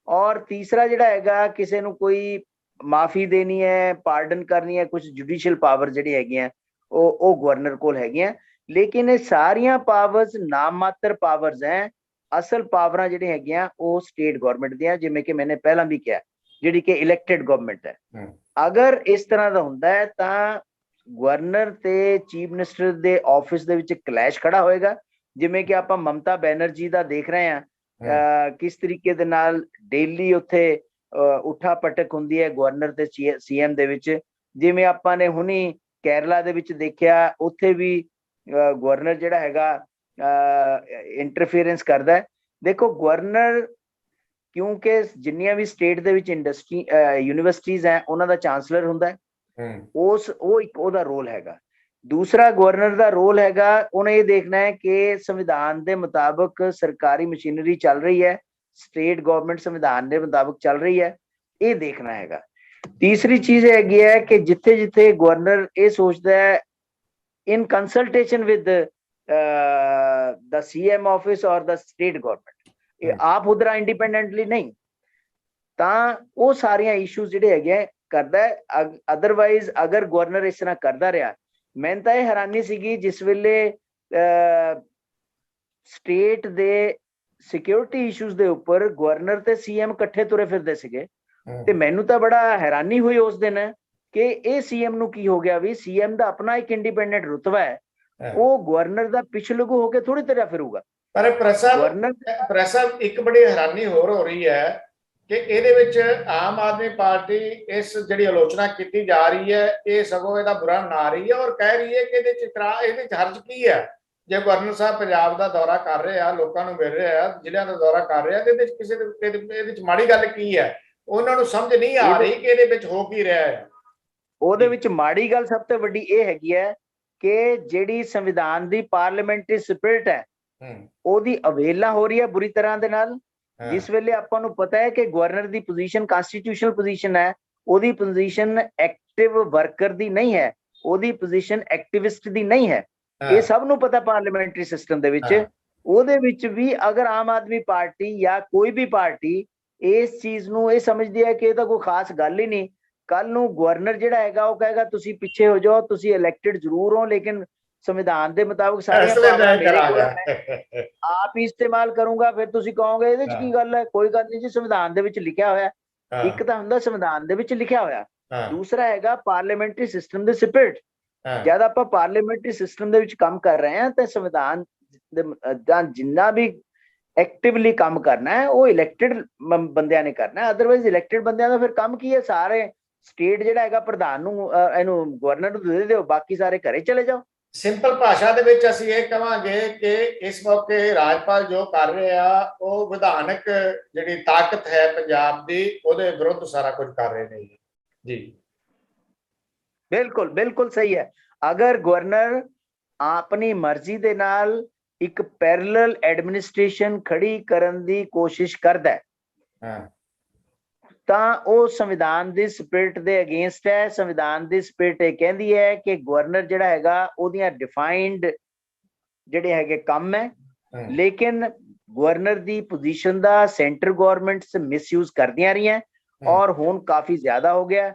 ਔਰ ਤੀਸਰਾ ਜਿਹੜਾ ਹੈਗਾ ਕਿਸੇ ਨੂੰ ਕੋਈ ਮਾਫੀ ਦੇਣੀ ਹੈ, ਪਾਰਡਨ ਕਰਨੀ ਹੈ, ਕੁਝ ਜੁਡੀਸ਼ੀਅਲ ਪਾਵਰ ਜਿਹੜੀ ਹੈਗੀਆਂ ਉਹ ਗਵਰਨਰ ਕੋਲ ਹੈਗੀਆਂ। ਲੇਕਿਨ ਇਹ ਸਾਰੀਆਂ ਪਾਵਰਸ ਨਾਮ ਮਾਤਰ ਪਾਵਰਸ ਹੈ, ਅਸਲ ਪਾਵਰਾਂ ਜਿਹੜੀਆਂ ਹੈਗੀਆਂ ਉਹ ਸਟੇਟ ਗਵਰਨਮੈਂਟ ਦੀਆਂ, ਜਿਵੇਂ ਕਿ ਮੈਨੇ ਪਹਿਲਾਂ ਵੀ ਕਿਹਾ, ਜਿਹੜੀ ਕਿ ਇਲੈਕਟਿਡ ਗਵਰਨਮੈਂਟ ਹੈ। ਅਗਰ ਇਸ ਤਰ੍ਹਾਂ ਦਾ ਹੁੰਦਾ ਹੈ ਤਾਂ ਗਵਰਨਰ ਤੇ ਚੀਫ ਮਿਨਿਸਟਰ ਦੇ ਆਫਿਸ ਦੇ ਵਿੱਚ ਕਲੈਸ਼ ਖੜਾ ਹੋਏਗਾ, ਜਿਵੇਂ ਕਿ ਆਪਾਂ ਮਮਤਾ ਬੈਨਰਜੀ ਦਾ ਦੇਖ ਰਹੇ ਹਾਂ ਕਿਸ ਤਰੀਕੇ ਦੇ ਨਾਲ ਡੇਲੀ ਉੱਥੇ ਉਠਾ ਪਟਕ ਹੁੰਦੀ ਹੈ ਗਵਰਨਰ ਤੇ ਸੀਐਮ ਦੇ ਵਿੱਚ। ਜਿਵੇਂ ਆਪਾਂ ਨੇ ਹੁਣੀ ਕੇਰਲਾ ਦੇ ਵਿੱਚ ਦੇਖਿਆ, ਉੱਥੇ ਵੀ ਗਵਰਨਰ ਜਿਹੜਾ ਹੈਗਾ ਇੰਟਰਫੀਅਰੈਂਸ ਕਰਦਾ ਹੈ। ਦੇਖੋ ਗਵਰਨਰ, ਕਿਉਂਕਿ ਜਿੰਨੀਆਂ ਵੀ ਸਟੇਟ ਦੇ ਵਿੱਚ ਯੂਨੀਵਰਸਿਟੀਜ਼ ਹੈ ਉਹਨਾਂ ਦਾ ਚਾਂਸਲਰ ਹੁੰਦਾ ਹੈ, ਉਹ ਇੱਕ ਉਹਦਾ ਰੋਲ ਹੈਗਾ। ਦੂਸਰਾ ਗਵਰਨਰ ਦਾ ਰੋਲ ਹੈਗਾ, ਉਹਨੇ ਇਹ ਦੇਖਣਾ ਹੈ ਕਿ ਸੰਵਿਧਾਨ ਦੇ ਮੁਤਾਬਕ ਸਰਕਾਰੀ ਮਸ਼ੀਨਰੀ ਚੱਲ ਰਹੀ ਹੈ, ਸਟੇਟ ਗਵਰਨਮੈਂਟ ਸੰਵਿਧਾਨ ਦੇ ਮੁਤਾਬਕ ਚੱਲ ਰਹੀ ਹੈ, ਇਹ ਦੇਖਣਾ ਹੈਗਾ। ਤੀਸਰੀ ਚੀਜ਼ ਹੈਗੀ ਹੈ ਕਿ ਜਿੱਥੇ ਜਿੱਥੇ ਗਵਰਨਰ ਇਹ ਸੋਚਦਾ ਹੈ in consultation with the CM office or the state government, ਆਪ ਉਧਰਾ ਇੰਡੀਪੈਂਡੈਂਟਲੀ ਨਹੀਂ, ਤਾਂ ਉਹ ਸਾਰੀਆਂ ਇਸ਼ੂਜ਼ ਜਿਹੜੇ ਹੈਗੇ ਕਰਦਾ ਹੈ। ਅਦਰਵਾਈਜ਼ ਅਗਰ ਗਵਰਨਰ ਇਸ ਤਰ੍ਹਾਂ ਕਰਦਾ ਰਿਹਾ, ਮੈਨੂੰ ਤਾਂ ਇਹ ਹੈਰਾਨੀ ਸੀਗੀ ਜਿਸ ਵੇਲੇ ਸਟੇਟ ਦੇ ਸਿਕਿਉਰਿਟੀ ਇਸ਼ੂਜ਼ ਦੇ ਉੱਪਰ ਗਵਰਨਰ ਤੇ ਸੀਐਮ ਇਕੱਠੇ ਤੁਰੇ ਫਿਰਦੇ ਸੀਗੇ, ਤੇ ਮੈਨੂੰ ਤਾਂ ਬੜਾ ਹੈਰਾਨੀ ਹੋਈ ਉਸ ਦਿਨ ਕਿ ਇਹ ਸੀਐਮ ਨੂੰ ਕੀ ਹੋ ਗਿਆ ਵੀ ਸੀਐਮ ਦਾ ਆਪਣਾ ਇੱਕ ਇੰਡੀਪੈਂਡੈਂਟ ਰੁਤਬਾ ਹੈ, ਉਹ ਗਵਰਨਰ ਦਾ ਪਿਛਲਗੂ ਹੋ ਕੇ ਥੋੜੀ ਤਰ੍ਹਾਂ ਫਿਰੂਗਾ। ਪਰ ਪ੍ਰੈਸ ਇੱਕ ਬੜੀ ਹੈਰਾਨੀ ਹੋਰ ਹੋ ਰਹੀ ਹੈ ਕਿ ਇਹਦੇ ਵਿੱਚ ਆਮ ਆਦਮੀ ਪਾਰਟੀ ਇਸ ਜਿਹੜੀ ਆਲੋਚਨਾ ਕੀਤੀ ਜਾ ਰਹੀ ਹੈ, ਇਹ ਸਗੋਂ ਇਹਦਾ ਬੁਰਾ ਮਨਾ ਰਹੀ ਹੈ ਔਰ ਕਹਿ ਰਹੀ ਹੈ ਕਿ ਇਹਦੇ ਚ ਹਰਜ ਕੀ ਹੈ। ਜੇ ਗਵਰਨਰ ਸਾਹਿਬ ਪੰਜਾਬ ਦਾ ਦੌਰਾ ਕਰ ਰਹੇ ਆ, ਲੋਕਾਂ ਨੂੰ ਮਿਲ ਰਹੇ ਆ, ਜ਼ਿਲ੍ਹਿਆਂ ਦਾ ਦੌਰਾ ਕਰ ਰਹੇ ਆ, ਇਹਦੇ ਵਿੱਚ ਇਹਦੇ ਵਿੱਚ ਮਾੜੀ ਗੱਲ ਕੀ ਹੈ? ਉਹਨਾਂ ਨੂੰ ਸਮਝ ਨਹੀਂ ਆ ਰਹੀ ਕਿ ਇਹਦੇ ਵਿੱਚ ਹੋ ਕੀ ਰਿਹਾ ਹੈ। ਉਹਦੇ ਵਿੱਚ ਮਾੜੀ ਗੱਲ ਸਭ ਤੋਂ ਵੱਡੀ ਇਹ ਹੈਗੀ ਹੈ ਕਿ ਜਿਹੜੀ ਸੰਵਿਧਾਨ ਦੀ ਪਾਰਲੀਮੈਂਟਰੀ ਸਪਿਰਿਟ ਹੈ ਉਹਦੀ ਅਵਹੇਲਨਾ ਹੋ ਰਹੀ ਹੈ ਬੁਰੀ ਤਰ੍ਹਾਂ ਦੇ ਨਾਲ। ਜਿਸ ਵੇਲੇ ਆਪਾਂ ਨੂੰ ਪਤਾ ਹੈ ਕਿ ਗਵਰਨਰ ਦੀ ਪੋਜੀਸ਼ਨ ਕਨਸਟੀਟਿਊਸ਼ਨਲ ਪੋਜੀਸ਼ਨ ਹੈ, ਉਹਦੀ ਪੋਜੀਸ਼ਨ ਐਕਟਿਵ ਵਰਕਰ ਦੀ ਨਹੀਂ ਹੈ, ਉਹਦੀ ਪੋਜੀਸ਼ਨ ਐਕਟਿਵਿਸਟ ਦੀ ਨਹੀਂ ਹੈ, ਇਹ ਸਭ ਨੂੰ ਪਤਾ ਪਾਰਲੀਮੈਂਟਰੀ ਸਿਸਟਮ ਦੇ ਵਿੱਚ। ਉਹਦੇ ਵਿੱਚ ਵੀ ਅਗਰ ਆਮ ਆਦਮੀ ਪਾਰਟੀ ਜਾਂ ਕੋਈ ਵੀ ਪਾਰਟੀ ਇਸ ਚੀਜ਼ ਨੂੰ ਇਹ ਸਮਝਦੀ ਹੈ ਕਿ ਇਹ ਤਾਂ ਕੋਈ ਖਾਸ ਗੱਲ ਹੀ ਨਹੀਂ, ਕੱਲ ਨੂੰ ਗਵਰਨਰ ਜਿਹੜਾ ਹੈਗਾ ਉਹ ਕਹੇਗਾ ਤੁਸੀਂ ਪਿੱਛੇ ਹੋ ਜਾਓ, ਤੁਸੀਂ ਇਲੈਕਟਿਡ ਜ਼ਰੂਰ ਹੋ ਲੇਕਿਨ ਸੰਵਿਧਾਨ ਦੇ ਮੁਤਾਬਕ ਸਾਰੀਆਂ ਪਾਵਰਾਂ ਮੇਰੇ ਕੋਲ ਹੈ, ਆਪ ਹੀ ਇਸਤੇਮਾਲ ਕਰੂੰਗਾ, ਫਿਰ ਤੁਸੀਂ ਕਹੋਗੇ ਇਹਦੇ ਚ ਕੀ ਗੱਲ ਹੈ? ਕੋਈ ਗੱਲ ਨਹੀਂ ਜੀ, ਸੰਵਿਧਾਨ ਦੇ ਵਿੱਚ ਲਿਖਿਆ ਹੋਇਆ। ਇੱਕ ਤਾਂ ਹੁੰਦਾ ਸੰਵਿਧਾਨ ਦੇ ਵਿੱਚ ਲਿਖਿਆ ਹੋਇਆ, ਦੂਸਰਾ ਹੈਗਾ ਪਾਰਲੀਮੈਂਟਰੀ ਸਿਸਟਮ ਦੇ ਸਪਿਰਿਟ। ਜਦ ਆਪਾਂ ਪਾਰਲੀਮੈਂਟਰੀ ਸਿਸਟਮ ਦੇ ਵਿੱਚ ਕੰਮ ਕਰ ਰਹੇ ਹਾਂ ਤਾਂ ਸੰਵਿਧਾਨ ਦਾ ਜਿੰਨਾ ਵੀ ਐਕਟਿਵਲੀ ਕੰਮ ਕਰਨਾ ਹੈ ਉਹ ਇਲੈਕਟਿਡ ਬੰਦਿਆਂ ਨੇ ਕਰਨਾ ਹੈ। ਅਦਰਵਾਈਜ਼ ਇਲੈਕਟਿਡ ਬੰਦਿਆਂ ਦਾ ਫਿਰ ਕੰਮ ਕੀ ਹੈ? ਸਾਰੇ ਸਟੇਟ ਜਿਹੜਾ ਹੈਗਾ ਪ੍ਰਧਾਨ ਨੂੰ ਇਹਨੂੰ ਗਵਰਨਰ ਨੂੰ ਦੇ ਦਿਓ, ਬਾਕੀ ਸਾਰੇ ਘਰੇ ਚਲੇ ਜਾਓ। ਸਿੰਪਲ ਭਾਸ਼ਾ ਦੇ ਵਿੱਚ ਅਸੀਂ ਇਹ ਕਹਾਂਗੇ ਕਿ ਇਸ ਮੌਕੇ ਰਾਜਪਾਲ ਜੋ ਕਰ ਰਹੇ ਆ ਉਹ ਵਿਧਾਨਕ ਜਿਹੜੀ ਤਾਕਤ ਹੈ ਪੰਜਾਬ ਦੀ ਉਹਦੇ ਵਿਰੁੱਧ ਸਾਰਾ ਕੁਝ ਕਰ ਰਹੇ ਨੇ ਜੀ। ਬਿਲਕੁਲ ਬਿਲਕੁਲ ਸਹੀ ਹੈ। ਅਗਰ ਗਵਰਨਰ ਆਪਣੀ ਮਰਜ਼ੀ ਦੇ ਨਾਲ ਇੱਕ ਪੈਰਲਲ ਐਡਮਿਨਿਸਟ੍ਰੇਸ਼ਨ ਖੜੀ ਕਰਨ ਦੀ ਕੋਸ਼ਿਸ਼ ਕਰਦਾ ਹੈ ਤਾਂ ਉਹ ਸੰਵਿਧਾਨ ਦੀ ਸਪਿਰਿਟ ਦੇ ਅਗੇਂਸਟ ਹੈ। ਸੰਵਿਧਾਨ ਦੀ ਸਪਿਰਿਟ ਇਹ ਕਹਿੰਦੀ ਹੈ ਕਿ ਗਵਰਨਰ ਜਿਹੜਾ ਹੈਗਾ ਉਹਦੀਆਂ ਡਿਫਾਈਨਡ ਜਿਹੜੇ ਹੈਗੇ ਕੰਮ ਹੈ, ਲੇਕਿਨ ਗਵਰਨਰ ਦੀ ਪੋਜੀਸ਼ਨ ਦਾ ਸੈਂਟਰ ਗਵਰਨਮੈਂਟਸ ਮਿਸਯੂਜ਼ ਕਰਦੀਆਂ ਰਹੀਆਂ ਔਰ ਹੁਣ ਕਾਫੀ ਜ਼ਿਆਦਾ ਹੋ ਗਿਆ।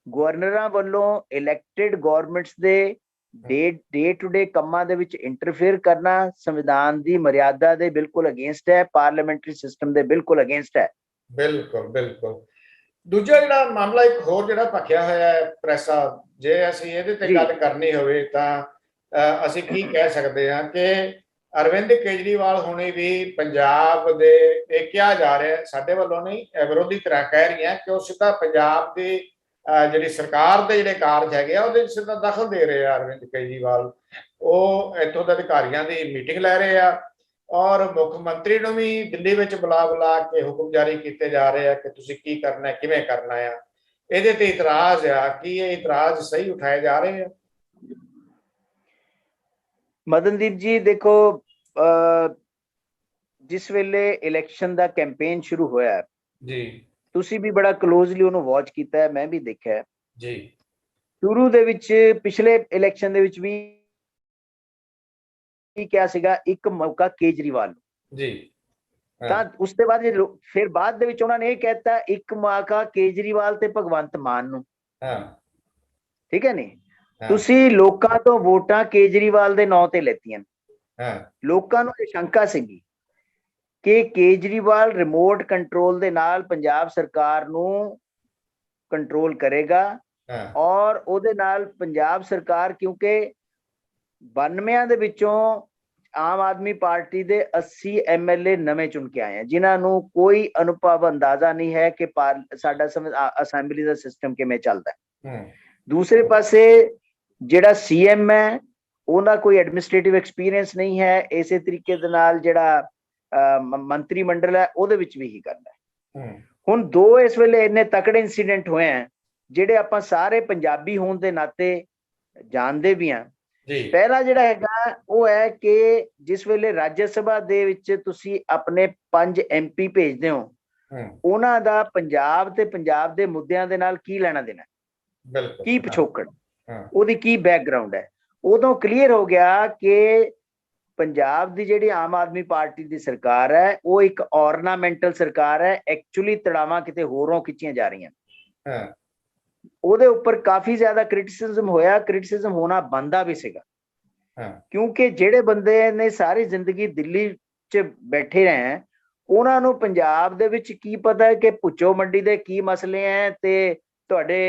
ਗਵਰਨਰਾਂ ਵੱਲੋਂ ਇਲੈਕਟਿਡ ਗਵਰਨਮੈਂਟਸ ਦੇ ਡੇ ਟੂ ਡੇ ਕੰਮਾਂ ਦੇ ਵਿੱਚ ਇੰਟਰਫੇਅਰ ਕਰਨਾ ਸੰਵਿਧਾਨ ਦੀ ਮਰਿਆਦਾ ਦੇ ਬਿਲਕੁਲ ਅਗੇਂਸਟ ਹੈ, ਪਾਰਲੀਮੈਂਟਰੀ ਸਿਸਟਮ ਦੇ ਬਿਲਕੁਲ ਅਗੇਂਸਟ ਹੈ। ਬਿਲਕੁਲ। ਦੂਜਾ ਜਿਹੜਾ ਮਾਮਲਾ ਇੱਕ ਹੋਰ ਜਿਹੜਾ ਭਖਿਆ ਹੋਇਆ ਹੈ ਪ੍ਰੈਸ ਸਾਹਿਬ, ਜੇ ਅਸੀਂ ਇਹਦੇ ਤੇ ਗੱਲ ਕਰਨੀ ਹੋਵੇ ਤਾਂ ਅਸੀਂ ਕੀ ਕਹਿ ਸਕਦੇ ਹਾਂ ਕਿ ਅਰਵਿੰਦ ਕੇਜਰੀਵਾਲ ਹੁਣੇ ਵੀ ਪੰਜਾਬ ਦੇ, ਇਹ ਕਿਹਾ ਜਾ ਰਿਹਾ ਸਾਡੇ ਵੱਲੋਂ ਨਹੀਂ, ਵਿਰੋਧੀ ਧਿਰਾਂ ਕਹਿ ਰਹੀਆਂ ਕਿ ਉਹ ਸਿੱਧਾ ਪੰਜਾਬ ਦੀ ਜਿਹੜੀ ਸਰਕਾਰ ਦੇ ਜਿਹੜੇ ਕਾਰਜ ਹੈਗੇ ਆ ਉਹਦੇ ਸਿੱਧਾ ਦਖਲ ਦੇ ਰਹੇ ਆ ਅਰਵਿੰਦ ਕੇਜਰੀਵਾਲ। ਉਹ ਇੱਥੋਂ ਦੇ ਅਧਿਕਾਰੀਆਂ ਦੀ ਮੀਟਿੰਗ ਲੈ ਰਹੇ ਆ ਔਰ ਮੁੱਖ ਮੰਤਰੀ ਨੂੰ ਵੀ ਦਿੱਲੀ ਵਿੱਚ ਬੁਲਾ ਕੇ ਹੁਕਮ ਜਾਰੀ ਕੀਤੇ ਜਾ ਰਹੇ ਆ ਕਿ ਤੁਸੀਂ ਕੀ ਕਰਨਾ, ਕਿਵੇਂ ਕਰਨਾ ਆ। ਇਹਦੇ ਤੇ ਇਤਰਾਜ਼ ਆ, ਕੀ ਇਹ ਇਤਰਾਜ਼ ਸਹੀ ਉਠਾਏ ਜਾ ਰਹੇ ਆ? ਮਦਨਦੀਪ ਜੀ ਦੇਖੋ, ਜਿਸ ਵੇਲੇ ਇਲੈਕਸ਼ਨ ਦਾ ਕੈਂਪੇਨ ਸ਼ੁਰੂ ਹੋਇਆ ਜੀ, ਤੁਸੀਂ ਵੀ ਬੜਾ ਕਲੋਜ਼ਲੀ ਉਹਨੂੰ ਵਾਚ ਕੀਤਾ ਹੈ, ਮੈਂ ਵੀ ਦੇਖਿਆ ਜੀ। ਸ਼ੁਰੂ ਦੇ ਵਿੱਚ ਪਿਛਲੇ ਇਲੈਕਸ਼ਨ ਦੇ ਵਿੱਚ ਵੀ ਕਿਹਾ ਸੀਗਾ ਇੱਕ ਮੌਕਾ ਕੇਜਰੀਵਾਲ ਨੂੰ ਜੀ ਤਾਂ ਉਸ ਤੋਂ ਬਾਅਦ ਫਿਰ ਬਾਅਦ ਦੇ ਵਿੱਚ ਉਹਨਾਂ ਨੇ ਇਹ ਕਹਿਤਾ ਇੱਕ ਮੌਕਾ ਕੇਜਰੀਵਾਲ ਤੇ ਭਗਵੰਤ ਮਾਨ ਨੂੰ। ਠੀਕ ਹੈ ਨੀ, ਤੁਸੀਂ ਲੋਕਾਂ ਤੋਂ ਵੋਟਾਂ ਕੇਜਰੀਵਾਲ ਦੇ ਨਾਂ ਤੇ ਲੈਤੀਆਂ। ਲੋਕਾਂ ਨੂੰ ਇਹ ਸ਼ੰਕਾ ਸੀਗੀ ਕਿ ਕੇਜਰੀਵਾਲ ਰਿਮੋਟ ਕੰਟਰੋਲ ਦੇ ਨਾਲ ਪੰਜਾਬ ਸਰਕਾਰ ਨੂੰ ਕੰਟਰੋਲ ਕਰੇਗਾ ਔਰ ਉਹਦੇ ਨਾਲ ਪੰਜਾਬ ਸਰਕਾਰ, ਕਿਉਂਕਿ 92 ਦੇ ਵਿੱਚੋਂ ਆਮ ਆਦਮੀ ਪਾਰਟੀ ਦੇ 80 MLA ਨਵੇਂ ਚੁਣ ਕੇ ਆਏ ਆ, ਜਿਨ੍ਹਾਂ ਨੂੰ ਕੋਈ ਅਨੁਭਵ ਅੰਦਾਜ਼ਾ ਨਹੀਂ ਹੈ ਕਿ ਸਾਡਾ ਅਸੈਂਬਲੀ ਦਾ ਸਿਸਟਮ ਕਿਵੇਂ ਚੱਲਦਾ ਹੈ। ਦੂਸਰੇ ਪਾਸੇ ਜਿਹੜਾ CM ਹੈ ਉਹਦਾ ਕੋਈ ਐਡਮਿਨਿਸਟ੍ਰੇਟਿਵ ਐਕਸਪੀਰੀਅੰਸ ਨਹੀਂ ਹੈ, ਇਸੇ ਤਰੀਕੇ ਦੇ ਨਾਲ ਜਿਹੜਾ ਮੰਤਰੀ ਮੰਡਲ ਹੈ ਉਹਦੇ ਵਿੱਚ ਵੀ ਹੀ ਕਰਨਾ ਹੈ। ਹੁਣ ਦੋ ਇਸ ਵੇਲੇ ਇੰਨੇ ਤਕੜੇ ਇਨਸੀਡੈਂਟ ਹੋਏ ਆ ਜਿਹੜੇ ਆਪਾਂ ਸਾਰੇ ਪੰਜਾਬੀ ਹੋਣ ਦੇ ਨਾਤੇ ਜਾਣਦੇ ਵੀ ਹਾਂ। ਪਹਿਲਾ ਜਿਹੜਾ ਹੈਗਾ ਉਹ ਹੈ ਕਿ ਜਿਸ ਵੇਲੇ ਰਾਜ ਸਭਾ ਦੇ ਵਿੱਚ ਤੁਸੀਂ ਆਪਣੇ 5 MP ਭੇਜਦੇ ਹੋ, ਉਹਨਾਂ ਦਾ ਪੰਜਾਬ ਤੇ ਪੰਜਾਬ ਦੇ ਮੁੱਦਿਆਂ ਦੇ ਨਾਲ ਕੀ ਲੈਣਾ ਦੇਣਾ, ਕੀ ਪਿਛੋਕੜ, ਉਹਦੀ ਕੀ ਬੈਕਗਰਾਉਂਡ ਹੈ। ਉਦੋਂ ਕਲੀਅਰ ਹੋ ਗਿਆ ਕਿ ਪੰਜਾਬ ਦੀ ਜਿਹੜੀ ਆਮ ਆਦਮੀ ਪਾਰਟੀ ਦੀ ਸਰਕਾਰ ਹੈ ਉਹ ਇੱਕ ਔਰਨਾਮੈਂਟਲ ਸਰਕਾਰ ਹੈ, ਐਕਚੁਅਲੀ ਤੜਾਵਾਂ ਕਿਤੇ ਹੋਰੋਂ ਖਿੱਚੀਆਂ ਜਾ ਰਹੀਆਂ। ਉਹਦੇ ਉੱਪਰ ਕਾਫੀ ਜ਼ਿਆਦਾ ਕ੍ਰਿਟਿਸਿਜ਼ਮ ਹੋਇਆ, ਕ੍ਰਿਟਿਸਿਜ਼ਮ ਹੋਣਾ ਬਣਦਾ ਵੀ ਸੀਗਾ, ਕਿਉਂਕਿ ਜਿਹੜੇ ਬੰਦੇ ਨੇ ਸਾਰੀ ਜ਼ਿੰਦਗੀ ਦਿੱਲੀ 'ਚ ਬੈਠੇ ਰਹੇ ਉਹਨਾਂ ਨੂੰ ਪੰਜਾਬ ਦੇ ਵਿੱਚ ਕੀ ਪਤਾ ਹੈ ਕਿ ਭੁੱਚੋ ਮੰਡੀ ਦੇ ਕੀ ਮਸਲੇ ਹੈ ਤੇ ਤੁਹਾਡੇ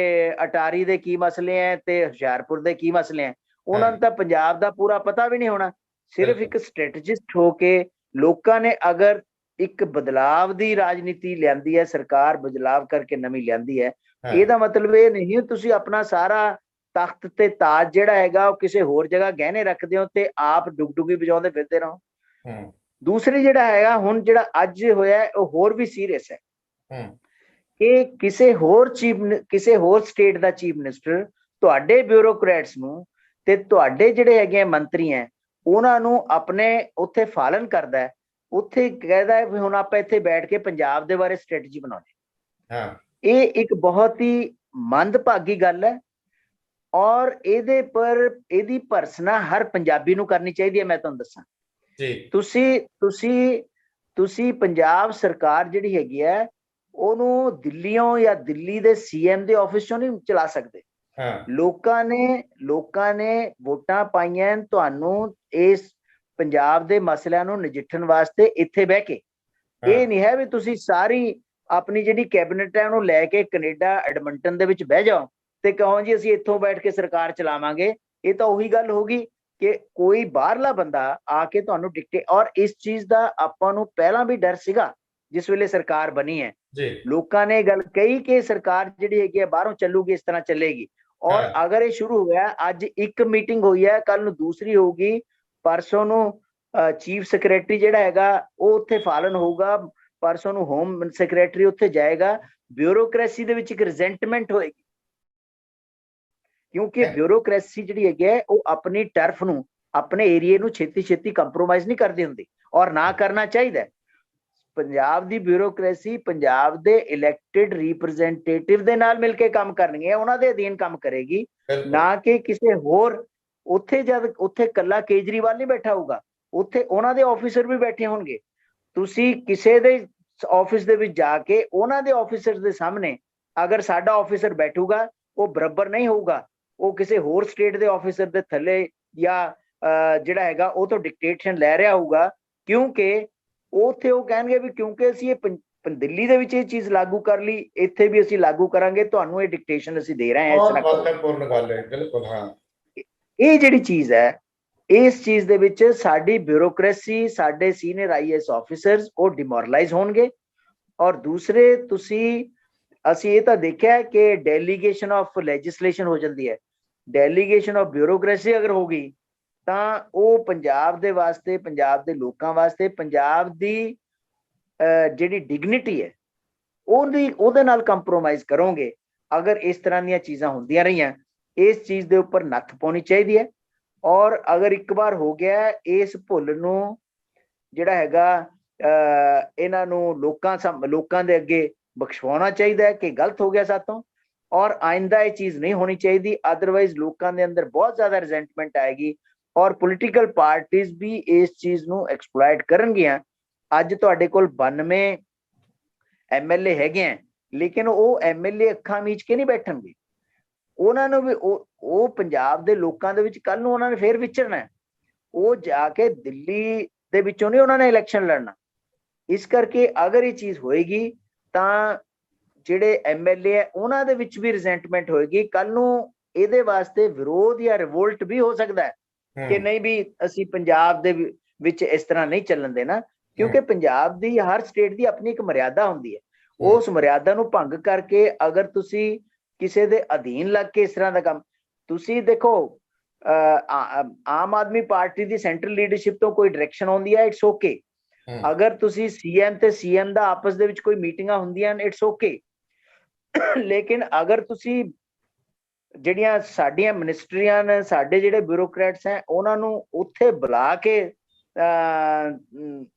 ਅਟਾਰੀ ਦੇ ਕੀ ਮਸਲੇ ਹੈ ਤੇ ਹੁਸ਼ਿਆਰਪੁਰ ਦੇ ਕੀ ਮਸਲੇ ਹੈ। ਉਹਨਾਂ ਨੂੰ ਤਾਂ ਪੰਜਾਬ ਦਾ ਪੂਰਾ ਪਤਾ ਵੀ ਨਹੀਂ ਹੋਣਾ। ਸਿਰਫ ਇੱਕ ਸਟ੍ਰੈਟਜਿਸਟ ਹੋ ਕੇ ਲੋਕਾਂ ਨੇ ਅਗਰ ਇੱਕ ਬਦਲਾਵ ਦੀ ਰਾਜਨੀਤੀ ਲਿਆਂਦੀ ਹੈ, ਸਰਕਾਰ ਬਦਲਾਵ ਕਰਕੇ ਨਵੀਂ ਲਿਆਂਦੀ ਹੈ, ਇਹਦਾ ਮਤਲਬ ਇਹ ਨਹੀਂ ਤੁਸੀਂ ਆਪਣਾ ਸਾਰਾ ਤਖਤ ਤੇ ਤਾਜ ਜਿਹੜਾ ਹੈਗਾ ਉਹ ਕਿਸੇ ਹੋਰ ਜਗ੍ਹਾ ਗਹਿਣੇ ਰੱਖਦੇ ਹੋ ਤੇ ਆਪ ਡੁਗਡੁਗੀ ਵਜਾਉਂਦੇ ਫਿਰਦੇ ਰਹੋ। ਦੂਸਰੀ ਜਿਹੜਾ ਹੈਗਾ ਹੁਣ ਜਿਹੜਾ ਅੱਜ ਹੋਇਆ ਉਹ ਹੋਰ ਵੀ ਸੀਰੀਅਸ ਹੈ ਕਿ ਕਿਸੇ ਹੋਰ ਸਟੇਟ ਦਾ ਚੀਫ ਮਿਨਿਸਟਰ ਤੁਹਾਡੇ ਬਿਊਰੋਕਰੇਟਸ ਨੂੰ ਤੇ ਤੁਹਾਡੇ ਜਿਹੜੇ ਹੈਗੇ ਮੰਤਰੀ ਹੈ ਉਹਨਾਂ ਨੂੰ ਆਪਣੇ ਉੱਥੇ ਫਾਲਨ ਕਰਦਾ ਹੈ, ਉੱਥੇ ਕਹਿੰਦਾ ਵੀ ਹੁਣ ਆਪਾਂ ਇੱਥੇ ਬੈਠ ਕੇ ਪੰਜਾਬ ਦੇ ਬਾਰੇ ਸਟ੍ਰੈਟਜੀ ਬਣਾਉਣੀ। ਇਹ ਇੱਕ ਬਹੁਤ ਹੀ ਮੰਦਭਾਗੀ ਗੱਲ ਹੈ ਔਰ ਇਹਦੀ ਭਰਸਨਾ ਹਰ ਪੰਜਾਬੀ ਨੂੰ ਕਰਨੀ ਚਾਹੀਦੀ ਹੈ। ਮੈਂ ਤੁਹਾਨੂੰ ਦੱਸਾਂ ਤੁਸੀਂ ਪੰਜਾਬ ਸਰਕਾਰ ਜਿਹੜੀ ਹੈਗੀ ਹੈ ਉਹਨੂੰ ਦਿੱਲੀੋਂ ਜਾਂ ਦਿੱਲੀ ਦੇ CM ਦੇ ਆਫਿਸ ਚੋਂ ਨਹੀਂ ਚਲਾ ਸਕਦੇ। ਲੋਕਾਂ ਨੇ ਵੋਟਾਂ ਪਾਈਆਂ ਤੁਹਾਨੂੰ ਇਸ ਪੰਜਾਬ ਦੇ ਮਸਲਿਆਂ ਨੂੰ ਨਜਿੱਠਣ ਵਾਸਤੇ ਇੱਥੇ ਬਹਿ ਕੇ। ਇਹ ਨਹੀਂ ਹੈ ਵੀ ਤੁਸੀਂ ਸਾਰੀ ਆਪਣੀ ਜਿਹੜੀ ਕੈਬਨਿਟ ਹੈ ਉਹਨੂੰ ਲੈ ਕੇ ਕੈਨੇਡਾ ਐਡਮੰਟਨ ਦੇ ਵਿੱਚ ਬਹਿ ਜਾਓ ਤੇ ਕਹੋ ਜੀ ਅਸੀਂ ਇੱਥੋਂ ਬੈਠ ਕੇ ਸਰਕਾਰ ਚਲਾਵਾਂਗੇ। ਇਹ ਤਾਂ ਉਹੀ ਗੱਲ ਹੋਗੀ ਕਿ ਕੋਈ ਬਾਹਰਲਾ ਬੰਦਾ ਆ ਕੇ ਤੁਹਾਨੂੰ ਔਰ ਇਸ ਚੀਜ਼ ਦਾ ਆਪਾਂ ਨੂੰ ਪਹਿਲਾਂ ਵੀ ਡਰ ਸੀਗਾ ਜਿਸ ਵੇਲੇ ਸਰਕਾਰ ਬਣੀ ਹੈ। ਲੋਕਾਂ ਨੇ ਗੱਲ ਕਹੀ ਕਿ ਸਰਕਾਰ ਜਿਹੜੀ ਹੈਗੀ ਹੈ ਬਾਹਰੋਂ ਚੱਲੂਗੀ, ਇਸ ਤਰ੍ਹਾਂ ਚੱਲੇਗੀ। ਔਰ ਅਗਰ ਇਹ ਸ਼ੁਰੂ ਹੋਇਆ, ਅੱਜ ਇੱਕ ਮੀਟਿੰਗ ਹੋਈ ਹੈ, ਕੱਲ ਨੂੰ ਦੂਸਰੀ ਹੋਊਗੀ, ਪਰਸੋਂ ਨੂੰ ਚੀਫ ਸੈਕਟਰੀ ਜਿਹੜਾ ਹੈਗਾ ਉਹ ਉੱਥੇ ਫਾਲਨ ਹੋਊਗਾ, ਪਰਸੋਂ ਨੂੰ ਹੋਮ ਸੈਕਟਰੀ ਉੱਥੇ ਜਾਏਗਾ। ਬਿਊਰੋਕ੍ਰੇਸੀ ਦੇ ਵਿੱਚ ਇੱਕ ਰਿਜ਼ੈਂਟਮੈਂਟ ਹੋਏਗੀ ਕਿਉਂਕਿ ਬਿਊਰੋਕ੍ਰੇਸੀ ਜਿਹੜੀ ਹੈਗੀ ਹੈ ਉਹ ਆਪਣੀ ਟਰਫ ਨੂੰ, ਆਪਣੇ ਏਰੀਏ ਨੂੰ ਛੇਤੀ ਕੰਪਰੋਮਾਈਜ਼ ਨਹੀਂ ਕਰਦੀ ਹੁੰਦੀ ਔਰ ਨਾ ਕਰਨਾ ਚਾਹੀਦਾ। ਪੰਜਾਬ ਦੀ ਬਿਊਰੋਕ੍ਰੇਸੀ ਪੰਜਾਬ ਦੇ ਇਲੈਕਟਿਡ ਰਿਪਰੈਜ਼ੈਂਟੇਟਿਵ ਦੇ ਨਾਲ ਮਿਲ ਕੇ ਕੰਮ ਕਰਨਗੇ, ਉਹਨਾਂ ਦੇ ਅਧੀਨ ਕੰਮ ਕਰੇਗੀ, ਨਾ ਕਿ ਕਿਸੇ ਹੋਰ। ਉੱਥੇ ਕੱਲਾ ਕੇਜਰੀਵਾਲ ਨਹੀਂ ਬੈਠਾ ਹੋਊਗਾ, ਉੱਥੇ ਉਹਨਾਂ ਦੇ ਆਫੀਸਰ ਵੀ ਬੈਠੇ ਹੋਣਗੇ। ਤੁਸੀਂ ਕਿਸੇ ਦੇ ਆਫਿਸ ਦੇ ਵਿੱਚ ਜਾ ਕੇ ਉਹਨਾਂ ਦੇ ਆਫੀਸਰ ਦੇ ਸਾਹਮਣੇ ਅਗਰ ਸਾਡਾ ਆਫੀਸਰ ਬੈਠੂਗਾ ਉਹ ਬਰਾਬਰ ਨਹੀਂ ਹੋਊਗਾ, ਉਹ ਕਿਸੇ ਹੋਰ ਸਟੇਟ ਦੇ ਆਫੀਸਰ ਦੇ ਥੱਲੇ ਜਾਂ ਜਿਹੜਾ ਹੈਗਾ ਉਹ ਤੋਂ ਡਿਕਟੇਸ਼ਨ ਲੈ ਰਿਹਾ ਹੋਊਗਾ, ਕਿਉਂਕਿ ਉੱਥੇ ਉਹ ਕਹਿਣਗੇ ਵੀ ਕਿਉਂਕਿ ਅਸੀਂ ਇਹ ਦਿੱਲੀ ਦੇ ਵਿੱਚ ਇਹ ਚੀਜ਼ ਲਾਗੂ ਕਰ ਲਈ, ਇੱਥੇ ਵੀ ਅਸੀਂ ਲਾਗੂ ਕਰਾਂਗੇ, ਤੁਹਾਨੂੰ ਇਹ ਡਿਕਟੇਸ਼ਨ ਅਸੀਂ ਦੇ ਰਹੇ ਹਾਂ। ਬਹੁਤ ਮਹੱਤਵਪੂਰਨ ਗੱਲ ਹੈ, ਬਿਲਕੁਲ। ਹਾਂ, ਇਹ ਜਿਹੜੀ ਚੀਜ਼ ਹੈ, ਇਸ ਚੀਜ਼ ਦੇ ਵਿੱਚ ਸਾਡੀ ਬਿਊਰੋਕ੍ਰੇਸੀ, ਸਾਡੇ ਸੀਨੀਅਰ IAS ਆਫੀਸਰਸ ਉਹ ਡਿਮੋਰਲਾਈਜ਼ ਹੋਣਗੇ। ਔਰ ਦੂਸਰੇ ਅਸੀਂ ਇਹ ਤਾਂ ਦੇਖਿਆ ਕਿ ਡੈਲੀਗੇਸ਼ਨ ਆਫ ਲੈਜਿਸਲੇਸ਼ਨ ਹੋ ਜਾਂਦੀ ਹੈ, ਡੈਲੀਗੇਸ਼ਨ ਆਫ ਬਿਊਰੋਕ੍ਰੇਸੀ ਅਗਰ ਹੋ ਗਈ ਤਾਂ ਉਹ ਪੰਜਾਬ ਦੇ ਵਾਸਤੇ, ਪੰਜਾਬ ਦੇ ਲੋਕਾਂ ਵਾਸਤੇ, ਪੰਜਾਬ ਦੀ ਜਿਹੜੀ ਡਿਗਨਿਟੀ ਹੈ ਉਹਦੇ ਨਾਲ ਕੰਪਰੋਮਾਈਜ਼ ਕਰੋਗੇ। ਅਗਰ ਇਸ ਤਰ੍ਹਾਂ ਦੀਆਂ ਚੀਜ਼ਾਂ ਹੁੰਦੀਆਂ ਰਹੀਆਂ, ਇਸ ਚੀਜ਼ ਦੇ ਉੱਪਰ ਨੱਥ ਪਾਉਣੀ ਚਾਹੀਦੀ ਹੈ। ਔਰ ਅਗਰ ਇੱਕ ਵਾਰ ਹੋ ਗਿਆ, ਇਸ ਭੁੱਲ ਨੂੰ ਜਿਹੜਾ ਹੈਗਾ ਇਹਨਾਂ ਨੂੰ ਲੋਕਾਂ ਦੇ ਅੱਗੇ ਬਖਸ਼ਵਾਉਣਾ ਚਾਹੀਦਾ ਹੈ ਕਿ ਗਲਤ ਹੋ ਗਿਆ ਸਾਤੋਂ, ਔਰ ਆਇੰਦਾ ਇਹ ਚੀਜ਼ ਨਹੀਂ ਹੋਣੀ ਚਾਹੀਦੀ। ਅਦਰਵਾਈਜ਼ ਲੋਕਾਂ ਦੇ ਅੰਦਰ ਬਹੁਤ ਜ਼ਿਆਦਾ ਰਿਜ਼ੈਂਟਮੈਂਟ ਆਏਗੀ ਔਰ ਪੋਲੀਟੀਕਲ ਪਾਰਟੀਆਂ ਵੀ ਇਸ ਚੀਜ਼ ਨੂੰ ਐਕਸਪਲੋਇਟ ਕਰਨਗੀਆਂ। ਅੱਜ ਤੁਹਾਡੇ ਕੋਲ 92 ਐਮਐਲਏ ਹੈਗੇ ਆ, ਲੇਕਿਨ ਉਹ ਐਮਐਲਏ ਅੱਖਾਂ ਮੀਚ ਕੇ ਨਹੀਂ ਬੈਠਣਗੇ। ਉਹਨਾਂ ਨੂੰ ਵੀ ਉਹ ਪੰਜਾਬ ਦੇ ਲੋਕਾਂ ਦੇ ਵਿੱਚ ਕੱਲ ਨੂੰ ਉਹਨਾਂ ਨੇ ਫੇਰ ਵਿਚਰਨਾ ਹੈ। ਉਹ ਜਾ ਕੇ ਦਿੱਲੀ ਦੇ ਵਿੱਚੋਂ ਨਹੀਂ ਉਹਨਾਂ ਨੇ ਇਲੈਕਸ਼ਨ ਲੜਨਾ। ਇਸ ਕਰਕੇ ਅਗਰ ਇਹ ਚੀਜ਼ ਹੋਏਗੀ ਤਾਂ ਜਿਹੜੇ ਐਮਐਲਏ ਹੈ ਉਹਨਾਂ ਦੇ ਵਿੱਚ ਵੀ ਰਿਜ਼ੈਂਟਮੈਂਟ ਹੋਏਗੀ। ਕੱਲ ਨੂੰ ਇਹਦੇ ਵਾਸਤੇ ਵਿਰੋਧ ਜਾਂ ਰਿਵੋਲਟ ਵੀ ਹੋ ਸਕਦਾ ਹੈ ਕਿ ਨਹੀਂ ਵੀ ਅਸੀਂ ਪੰਜਾਬ ਦੇ ਵਿੱਚ ਇਸ ਤਰ੍ਹਾਂ ਨਹੀਂ ਚੱਲਣ ਦੇਣਾ, ਕਿਉਂਕਿ ਪੰਜਾਬ ਦੀ ਹਰ ਸਟੇਟ ਦੀ ਆਪਣੀ ਇੱਕ ਮਰਿਆਦਾ ਹੁੰਦੀ ਹੈ। ਉਸ ਮਰਿਆਦਾ ਨੂੰ ਭੰਗ ਕਰਕੇ ਅਗਰ ਤੁਸੀਂ ਕਿਸੇ ਦੇ ਅਧੀਨ ਲੱਗ ਕੇ ਇਸ ਤਰ੍ਹਾਂ ਦਾ ਕੰਮ, ਤੁਸੀਂ ਦੇਖੋ ਆਮ ਆਦਮੀ ਪਾਰਟੀ ਦੀ ਸੈਂਟਰਲ ਲੀਡਰਸ਼ਿਪ ਤੋਂ ਕੋਈ ਡਾਇਰੈਕਸ਼ਨ ਆਉਂਦੀ ਹੈ, ਇਟਸ ਓਕੇ। ਅਗਰ ਤੁਸੀਂ ਸੀਐਮ ਤੇ ਸੀਐਮ ਦਾ ਆਪਸ ਦੇ ਵਿੱਚ ਕੋਈ ਮੀਟਿੰਗਾਂ ਹੁੰਦੀਆਂ ਨੇ, ਇਟਸ ਓਕੇ। ਲੇਕਿਨ ਅਗਰ ਤੁਸੀਂ ਜਿਹੜੀਆਂ ਸਾਡੀਆਂ ਮਿਨਿਸਟਰੀਆਂ ਨੇ, ਸਾਡੇ ਜਿਹੜੇ ਬਿਊਰੋਕਰੇਟਸ ਹੈ, ਉਹਨਾਂ ਨੂੰ ਉੱਥੇ ਬੁਲਾ ਕੇ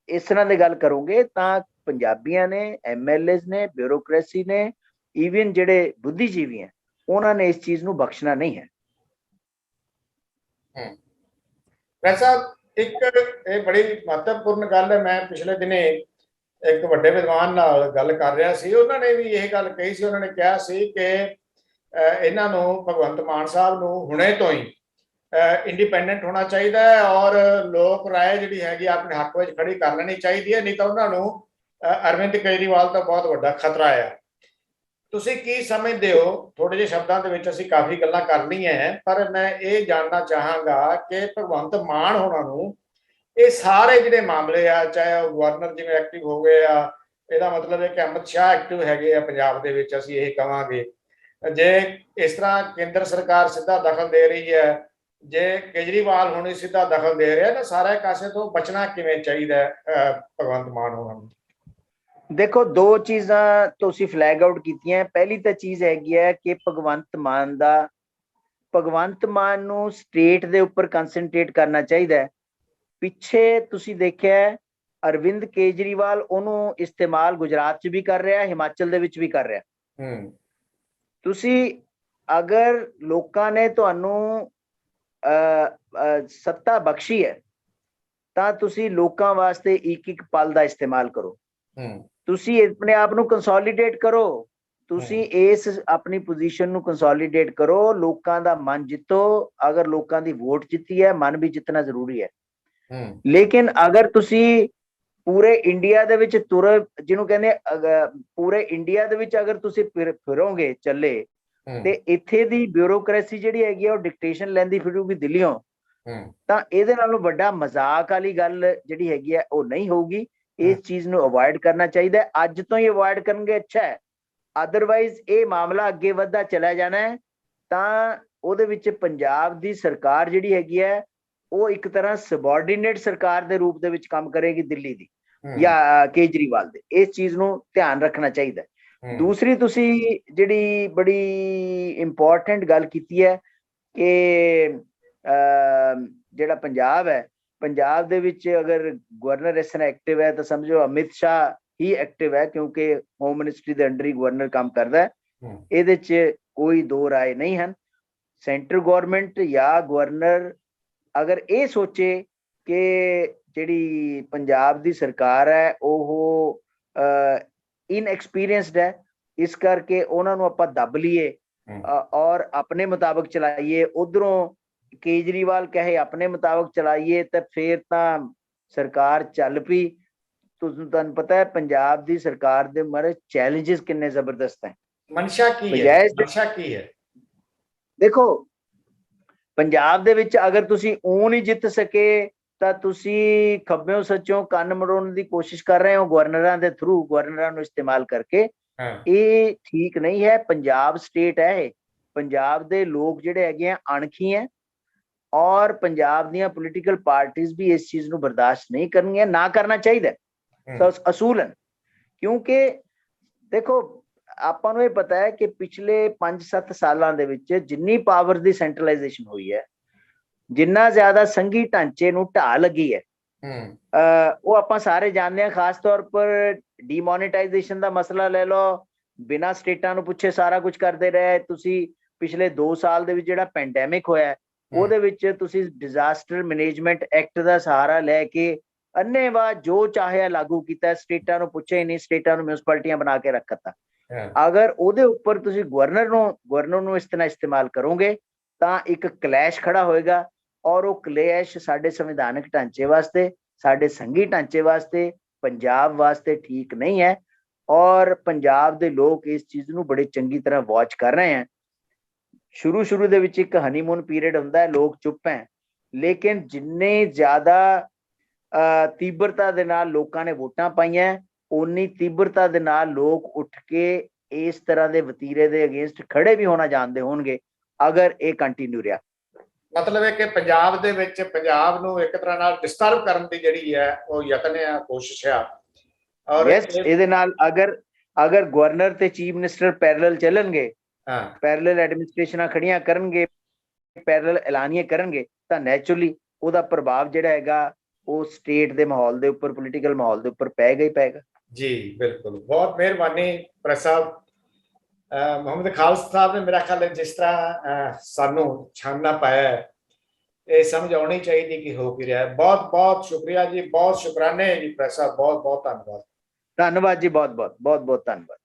ਇਸ ਤਰ੍ਹਾਂ ਦੀ ਗੱਲ ਕਰੋਗੇ ਤਾਂ ਪੰਜਾਬੀਆਂ ਨੇ, ਐਮਐਲਏਜ਼ ਨੇ, ਬਿਊਰੋਕ੍ਰੇਸੀ ਨੇ, ਈਵਨ ਜਿਹੜੇ ਬੁੱਧੀਜੀਵੀ ਹੈ, ਉਹਨਾਂ ਨੇ ਇਸ ਚੀਜ਼ ਨੂੰ ਬਖਸ਼ਣਾ ਨਹੀਂ ਹੈ। ਵੈਸਾ ਇੱਕ ਇਹ ਬੜੀ ਮਹੱਤਵਪੂਰਨ ਗੱਲ ਹੈ। ਮੈਂ ਪਿਛਲੇ ਦਿਨੇ ਇੱਕ ਵੱਡੇ ਵਿਦਵਾਨ ਨਾਲ ਗੱਲ ਕਰ ਰਿਹਾ ਸੀ, ਉਹਨਾਂ ਨੇ ਵੀ ਇਹ ਗੱਲ ਕਹੀ ਸੀ। ਉਹਨਾਂ ਨੇ ਕਿਹਾ ਸੀ ਕਿ ਇਹਨਾਂ ਨੂੰ, ਭਗਵੰਤ ਮਾਨ ਸਾਹਿਬ ਨੂੰ ਹੁਣੇ ਤੋਂ ਹੀ ਇੰਡੀਪੈਂਡੈਂਟ ਹੋਣਾ ਚਾਹੀਦਾ ਹੈ ਔਰ ਲੋਕ ਰਾਏ ਜਿਹੜੀ ਹੈਗੀ ਆਪਣੇ ਹੱਕ ਵਿੱਚ ਖੜੀ ਕਰ ਲੈਣੀ ਚਾਹੀਦੀ ਹੈ, ਨਹੀਂ ਤਾਂ ਉਹਨਾਂ ਨੂੰ ਅਰਵਿੰਦ ਕੇਜਰੀਵਾਲ ਦਾ ਬਹੁਤ ਵੱਡਾ ਖਤਰਾ ਹੈ। ਤੁਸੀਂ ਕੀ ਸਮਝਦੇ ਹੋ? ਥੋੜੇ ਜਿਹੇ ਸ਼ਬਦਾਂ ਦੇ ਵਿੱਚ ਅਸੀਂ ਕਾਫੀ ਗੱਲਾਂ ਕਰ ਲਈਆਂ ਹੈ, ਪਰ ਮੈਂ ਇਹ ਜਾਣਨਾ ਚਾਹਾਂਗਾ ਕਿ ਭਗਵੰਤ ਮਾਨ ਹੋਣਾ ਨੂੰ ਇਹ ਸਾਰੇ ਜਿਹੜੇ ਮਾਮਲੇ ਆ, ਚਾਹੇ ਉਹ ਗਵਰਨਰ ਜਿਵੇਂ ਐਕਟਿਵ ਹੋ ਗਏ ਆ, ਇਹਦਾ ਮਤਲਬ ਹੈ ਕਿ ਅਮਿਤ ਸ਼ਾਹ ਐਕਟਿਵ ਹੈਗੇ ਆ ਪੰਜਾਬ ਦੇ ਵਿੱਚ, ਅਸੀਂ ਇਹ ਕਹਾਂਗੇ। ਜੇ ਇਸ ਤਰ੍ਹਾਂ ਕੇਂਦਰ ਸਰਕਾਰ ਸਿੱਧਾ ਦਖਲ ਦੇ ਰਹੀ ਹੈ, ਜੇ ਕੇਜਰੀਵਾਲ ਹੁਣੇ ਸਿੱਧਾ ਦਖਲ ਦੇ ਰਿਹਾ, ਤਾਂ ਸਾਰੇ ਕਾਸੇ ਤੋਂ ਬਚਣਾ ਕਿਵੇਂ ਚਾਹੀਦਾ ਭਗਵੰਤ ਮਾਨ ਹੋਣਾ ਨੂੰ? ਦੇਖੋ, ਦੋ ਚੀਜ਼ਾਂ ਤੁਸੀਂ ਫਲੈਗ ਆਊਟ ਕੀਤੀਆਂ। ਪਹਿਲੀ ਤਾਂ ਚੀਜ਼ ਹੈਗੀ ਹੈ ਕਿ ਭਗਵੰਤ ਮਾਨ ਨੂੰ ਸਟੇਟ ਦੇ ਉੱਪਰ ਕੰਸੈਂਟਰੇਟ ਕਰਨਾ ਚਾਹੀਦਾ ਹੈ। ਪਿੱਛੇ ਤੁਸੀਂ ਦੇਖਿਆ ਅਰਵਿੰਦ ਕੇਜਰੀਵਾਲ ਉਹਨੂੰ ਇਸਤੇਮਾਲ ਗੁਜਰਾਤ 'ਚ ਵੀ ਕਰ ਰਿਹਾ, ਹਿਮਾਚਲ ਦੇ ਵਿੱਚ ਵੀ ਕਰ ਰਿਹਾ। ਤੁਸੀਂ ਅਗਰ ਲੋਕਾਂ ਨੇ ਤੁਹਾਨੂੰ ਸੱਤਾ ਬਖਸ਼ੀ ਹੈ ਤਾਂ ਤੁਸੀਂ ਲੋਕਾਂ ਵਾਸਤੇ ਇੱਕ ਇੱਕ ਪਲ ਦਾ ਇਸਤੇਮਾਲ ਕਰੋ। ਤੁਸੀਂ ਆਪਣੇ ਆਪ ਨੂੰ ਕੰਸੋਲੀਡੇਟ ਕਰੋ, ਤੁਸੀਂ ਇਸ ਆਪਣੀ ਪੋਜੀਸ਼ਨ ਨੂੰ ਕੰਸੋਲੀਡੇਟ ਕਰੋ, ਲੋਕਾਂ ਦਾ ਮਨ ਜਿੱਤੋ। ਅਗਰ ਲੋਕਾਂ ਦੀ ਵੋਟ ਜਿੱਤੀ ਹੈ, ਮਨ ਵੀ ਜਿੱਤਣਾ ਜ਼ਰੂਰੀ ਹੈ। ਲੇਕਿਨ ਅਗਰ ਤੁਸੀਂ ਪੂਰੇ ਇੰਡੀਆ ਦੇ ਵਿੱਚ ਜਿਹਨੂੰ ਕਹਿੰਦੇ ਪੂਰੇ ਇੰਡੀਆ ਦੇ ਵਿੱਚ ਅਗਰ ਤੁਸੀਂ ਫਿਰੋਗੇ ਚੱਲੇ, ਤੇ ਇੱਥੇ ਦੀ ਬਿਊਰੋਕ੍ਰੇਸੀ ਜਿਹੜੀ ਹੈਗੀ ਆ ਉਹ ਡਿਕਟੇਸ਼ਨ ਲੈਂਦੀ ਫਿਰੂਗੀ ਦਿੱਲੀੋਂ, ਤਾਂ ਇਹਦੇ ਨਾਲੋਂ ਵੱਡਾ ਮਜ਼ਾਕ ਵਾਲੀ ਗੱਲ ਜਿਹੜੀ ਹੈਗੀ ਆ ਉਹ ਨਹੀਂ ਹੋਊਗੀ। ਇਸ ਚੀਜ਼ ਨੂੰ ਅਵੋਇਡ ਕਰਨਾ ਚਾਹੀਦਾ ਹੈ। ਅੱਜ ਤੋਂ ਹੀ ਅਵੋਇਡ ਕਰਨਗੇ ਅੱਛਾ ਹੈ, ਅਦਰਵਾਈਜ਼ ਇਹ ਮਾਮਲਾ ਅੱਗੇ ਵੱਧਦਾ ਚਲਾ ਜਾਣਾ ਹੈ। ਤਾਂ ਉਹਦੇ ਵਿੱਚ ਪੰਜਾਬ ਦੀ ਸਰਕਾਰ ਜਿਹੜੀ ਹੈਗੀ ਹੈ ਉਹ ਇੱਕ ਤਰ੍ਹਾਂ ਸਬਆਰਡੀਨੇਟ ਸਰਕਾਰ ਦੇ ਰੂਪ ਦੇ ਵਿੱਚ ਕੰਮ ਕਰੇਗੀ ਦਿੱਲੀ ਦੀ ਜਾਂ ਕੇਜਰੀਵਾਲ ਦੇ। ਇਸ ਚੀਜ਼ ਨੂੰ ਧਿਆਨ ਰੱਖਣਾ ਚਾਹੀਦਾ ਹੈ। ਦੂਸਰੀ ਤੁਸੀਂ ਜਿਹੜੀ ਬੜੀ ਇੰਪੋਰਟੈਂਟ ਗੱਲ ਕੀਤੀ ਹੈ ਕਿ ਜਿਹੜਾ ਪੰਜਾਬ ਹੈ, ਪੰਜਾਬ ਦੇ ਵਿੱਚ ਅਗਰ ਗਵਰਨਰ ਇਸ ਤਰ੍ਹਾਂ ਐਕਟਿਵ ਹੈ ਤਾਂ ਸਮਝੋ ਅਮਿਤ ਸ਼ਾਹ ਹੀ ਐਕਟਿਵ ਹੈ, ਕਿਉਂਕਿ ਹੋਮ ਮਿਨਿਸਟਰੀ ਦੇ ਅੰਡਰ ਹੀ ਗਵਰਨਰ ਕੰਮ ਕਰਦਾ ਹੈ। ਇਹਦੇ 'ਚ ਕੋਈ ਦੋ ਰਾਏ ਨਹੀਂ ਹਨ। ਸੈਂਟਰ ਗਵਰਨਮੈਂਟ ਜਾਂ ਗਵਰਨਰ ਅਗਰ ਇਹ ਸੋਚੇ ਕਿ ਜਿਹੜੀ ਪੰਜਾਬ ਦੀ ਸਰਕਾਰ ਹੈ ਉਹ ਇਨਐਕਸਪੀਰੀਅੰਸਡ ਹੈ, ਇਸ ਕਰਕੇ ਉਹਨਾਂ ਨੂੰ ਆਪਾਂ ਦੱਬ ਲਈਏ ਔਰ ਆਪਣੇ ਮੁਤਾਬਕ ਚਲਾਈਏ, ਉਧਰੋਂ ਕੇਜਰੀਵਾਲ ਕਹੇ ਆਪਣੇ ਮੁਤਾਬਕ ਚਲਾਈਏ, ਤਾਂ ਫਿਰ ਤਾਂ ਸਰਕਾਰ ਚੱਲ ਪਈ। ਤੁਹਾਨੂੰ ਪਤਾ ਹੈ ਪੰਜਾਬ ਦੀ ਸਰਕਾਰ ਦੇ ਮਾਰੇ ਚੈਲੰਜਸ ਕਿੰਨੇ ਜ਼ਬਰਦਸਤ ਹੈ। ਮਨਸ਼ਾ ਕੀ ਹੈ? ਮਨਸ਼ਾ ਕੀ ਹੈ? ਦੇਖੋ, ਪੰਜਾਬ ਦੇ ਵਿੱਚ ਅਗਰ ਤੁਸੀਂ ਉਹ ਨਹੀਂ ਜਿੱਤ ਸਕੇ ਤਾਂ ਤੁਸੀਂ ਖੱਬਿਓਂ ਸੱਚੋਂ ਕੰਨ ਮਰੋੜਨ ਦੀ ਕੋਸ਼ਿਸ਼ ਕਰ ਰਹੇ ਹੋ ਗਵਰਨਰਾਂ ਦੇ ਥਰੂ, ਗਵਰਨਰਾਂ ਨੂੰ ਇਸਤੇਮਾਲ ਕਰਕੇ। ਇਹ ਠੀਕ ਨਹੀਂ ਹੈ। ਪੰਜਾਬ ਸਟੇਟ ਹੈ ਇਹ, ਪੰਜਾਬ ਦੇ ਲੋਕ ਜਿਹੜੇ ਹੈਗੇ ਆ ਅਣਖੀ ਹੈ ਔਰ ਪੰਜਾਬ ਦੀਆਂ ਪੋਲੀਟੀਕਲ ਪਾਰਟੀਆਂ ਵੀ ਇਸ ਚੀਜ਼ ਨੂੰ ਬਰਦਾਸ਼ਤ ਨਹੀਂ ਕਰਨਗੀਆਂ, ਨਾ ਕਰਨਾ ਚਾਹੀਦਾ ਅਸੂਲਨ। ਕਿਉਂਕਿ ਦੇਖੋ, ਆਪਾਂ ਨੂੰ ਇਹ ਪਤਾ ਹੈ ਕਿ ਪਿਛਲੇ 5-7 ਸਾਲਾਂ ਦੇ ਵਿੱਚ ਜਿੰਨੀ ਪਾਵਰ ਦੀ ਸੈਂਟਰਲਾਈਜੇਸ਼ਨ ਹੋਈ ਹੈ, ਜਿੰਨਾ ਜ਼ਿਆਦਾ ਸੰਘੀ ਢਾਂਚੇ ਨੂੰ ਢਾਹ ਲੱਗੀ ਹੈ, ਉਹ ਆਪਾਂ ਸਾਰੇ ਜਾਣਦੇ ਹਾਂ। ਖਾਸ ਤੌਰ ਪਰ ਡੀਮੋਨੇਟਾਈਜੇਸ਼ਨ ਦਾ ਮਸਲਾ ਲੈ ਲਓ, ਬਿਨਾਂ ਸਟੇਟਾਂ ਨੂੰ ਪੁੱਛੇ ਸਾਰਾ ਕੁਝ ਕਰਦੇ ਰਹੇ ਤੁਸੀਂ। ਪਿਛਲੇ 2 ਸਾਲ ਦੇ ਵਿੱਚ ਜਿਹੜਾ ਪੈਂਡੈਮਿਕ ਹੋਇਆ, ਉਹਦੇ ਵਿੱਚ ਤੁਸੀਂ ਡਿਜ਼ਾਸਟਰ ਮੈਨੇਜਮੈਂਟ ਐਕਟ ਦਾ ਸਹਾਰਾ ਲੈ ਕੇ ਅੰਨ੍ਹੇਵਾਹ ਜੋ ਚਾਹਿਆ ਲਾਗੂ ਕੀਤਾ, ਸਟੇਟਾਂ ਨੂੰ ਪੁੱਛਿਆ ਹੀ ਨਹੀਂ, ਸਟੇਟਾਂ ਨੂੰ ਮਿਊਨਿਸਪੈਲਿਟੀਆਂ ਬਣਾ ਕੇ ਰੱਖਤਾ। ਅਗਰ ਉਹਦੇ ਉੱਪਰ ਤੁਸੀਂ ਗਵਰਨਰ ਨੂੰ ਇਸ ਤਰ੍ਹਾਂ ਇਸਤੇਮਾਲ ਕਰੋਗੇ ਤਾਂ ਇੱਕ ਕਲੈਸ਼ ਖੜਾ ਹੋਏਗਾ, ਔਰ ਉਹ ਕਲੈਸ਼ ਸਾਡੇ ਸੰਵਿਧਾਨਕ ਢਾਂਚੇ ਵਾਸਤੇ, ਸਾਡੇ ਸੰਘੀ ਢਾਂਚੇ ਵਾਸਤੇ, ਪੰਜਾਬ ਵਾਸਤੇ ਠੀਕ ਨਹੀਂ ਹੈ। ਔਰ ਪੰਜਾਬ ਦੇ ਲੋਕ ਇਸ ਚੀਜ਼ ਨੂੰ ਬੜੇ ਚੰਗੀ ਤਰ੍ਹਾਂ ਵਾਚ ਕਰ ਰਹੇ ਹੈ। ਸ਼ੁਰੂ ਦੇ ਵਿੱਚ ਇੱਕ ਹਨੀਮੂਨ ਪੀਰੀਅਡ ਹੁੰਦਾ ਹੈ, ਲੋਕ ਚੁੱਪ ਹੈ, ਲੇਕਿਨ ਜਿੰਨੇ ਜ਼ਿਆਦਾ ਤੀਬਰਤਾ ਦੇ ਨਾਲ ਲੋਕਾਂ ਨੇ ਵੋਟਾਂ ਪਾਈਆਂ, ਉਨੀ ਤੀਬਰਤਾ ਦੇ ਨਾਲ ਲੋਕ ਉੱਠ ਕੇ ਇਸ ਤਰ੍ਹਾਂ ਦੇ ਵਤੀਰੇ ਦੇ ਅਗੇਂਸਟ ਖੜੇ ਵੀ ਹੋਣਾ ਜਾਣਦੇ ਹੋਣਗੇ ਅਗਰ ਇਹ ਕੰਟੀਨਿਊ ਰਿਹਾ। ਮਤਲਬ ਹੈ ਕਿ ਪੰਜਾਬ ਦੇ ਵਿੱਚ ਪੰਜਾਬ ਨੂੰ ਇੱਕ ਤਰ੍ਹਾਂ ਨਾਲ ਡਿਸਟਰਬ ਕਰਨ ਦੀ ਜਿਹੜੀ ਹੈ ਉਹ ਯਤਨ ਆ, ਕੋਸ਼ਿਸ਼ ਆ। ਔਰ ਇਹਦੇ ਨਾਲ ਅਗਰ ਗਵਰਨਰ ਤੇ ਚੀਫ ਮਿਨਿਸਟਰ ਪੈਰਲਲ ਚੱਲਣਗੇ, ਪੈਰਲਲ ਐਡਮਿਨਿਸਟ੍ਰੇਸ਼ਨਾਂ ਖੜੀਆਂ ਕਰਨਗੇ, ਪੈਰਲਲ ਐਲਾਨੀਆਂ ਕਰਨਗੇ, ਤਾਂ ਨੈਚੁਰਲੀ ਉਹਦਾ ਪ੍ਰਭਾਵ ਜਿਹੜਾ ਹੈਗਾ ਉਹ ਸਟੇਟ ਦੇ ਮਾਹੌਲ ਦੇ ਉੱਪਰ, ਪੋਲੀਟੀਕਲ ਮਾਹੌਲ ਦੇ ਉੱਪਰ ਪੈਗਾ ਹੀ ਪੈਗਾ। ਜੀ ਬਿਲਕੁਲ, ਬਹੁਤ ਮਿਹਰਬਾਨੀ ਪ੍ਰੈਸ ਸਾਹਿਬ। ਮੁਹੰਮਦ ਖਾਲਸਾ ਸਾਹਿਬ ਨੇ ਮੇਰਾ ਖਿਆਲ ਜਿਸ ਤਰ੍ਹਾਂ ਸਾਨੂੰ ਛਾਨਣਾ ਪਾਇਆ, ਇਹ ਸਮਝ ਆਉਣੀ ਚਾਹੀਦੀ ਕਿ ਹੋ ਕੀ ਰਿਹਾ। ਬਹੁਤ ਬਹੁਤ ਸ਼ੁਕਰੀਆ ਜੀ, ਬਹੁਤ ਸ਼ੁਕਰਾਨੇ ਜੀ ਪ੍ਰੈਸ ਸਾਹਿਬ, ਬਹੁਤ ਬਹੁਤ ਧੰਨਵਾਦ। ਧੰਨਵਾਦ ਜੀ, ਬਹੁਤ ਬਹੁਤ ਧੰਨਵਾਦ।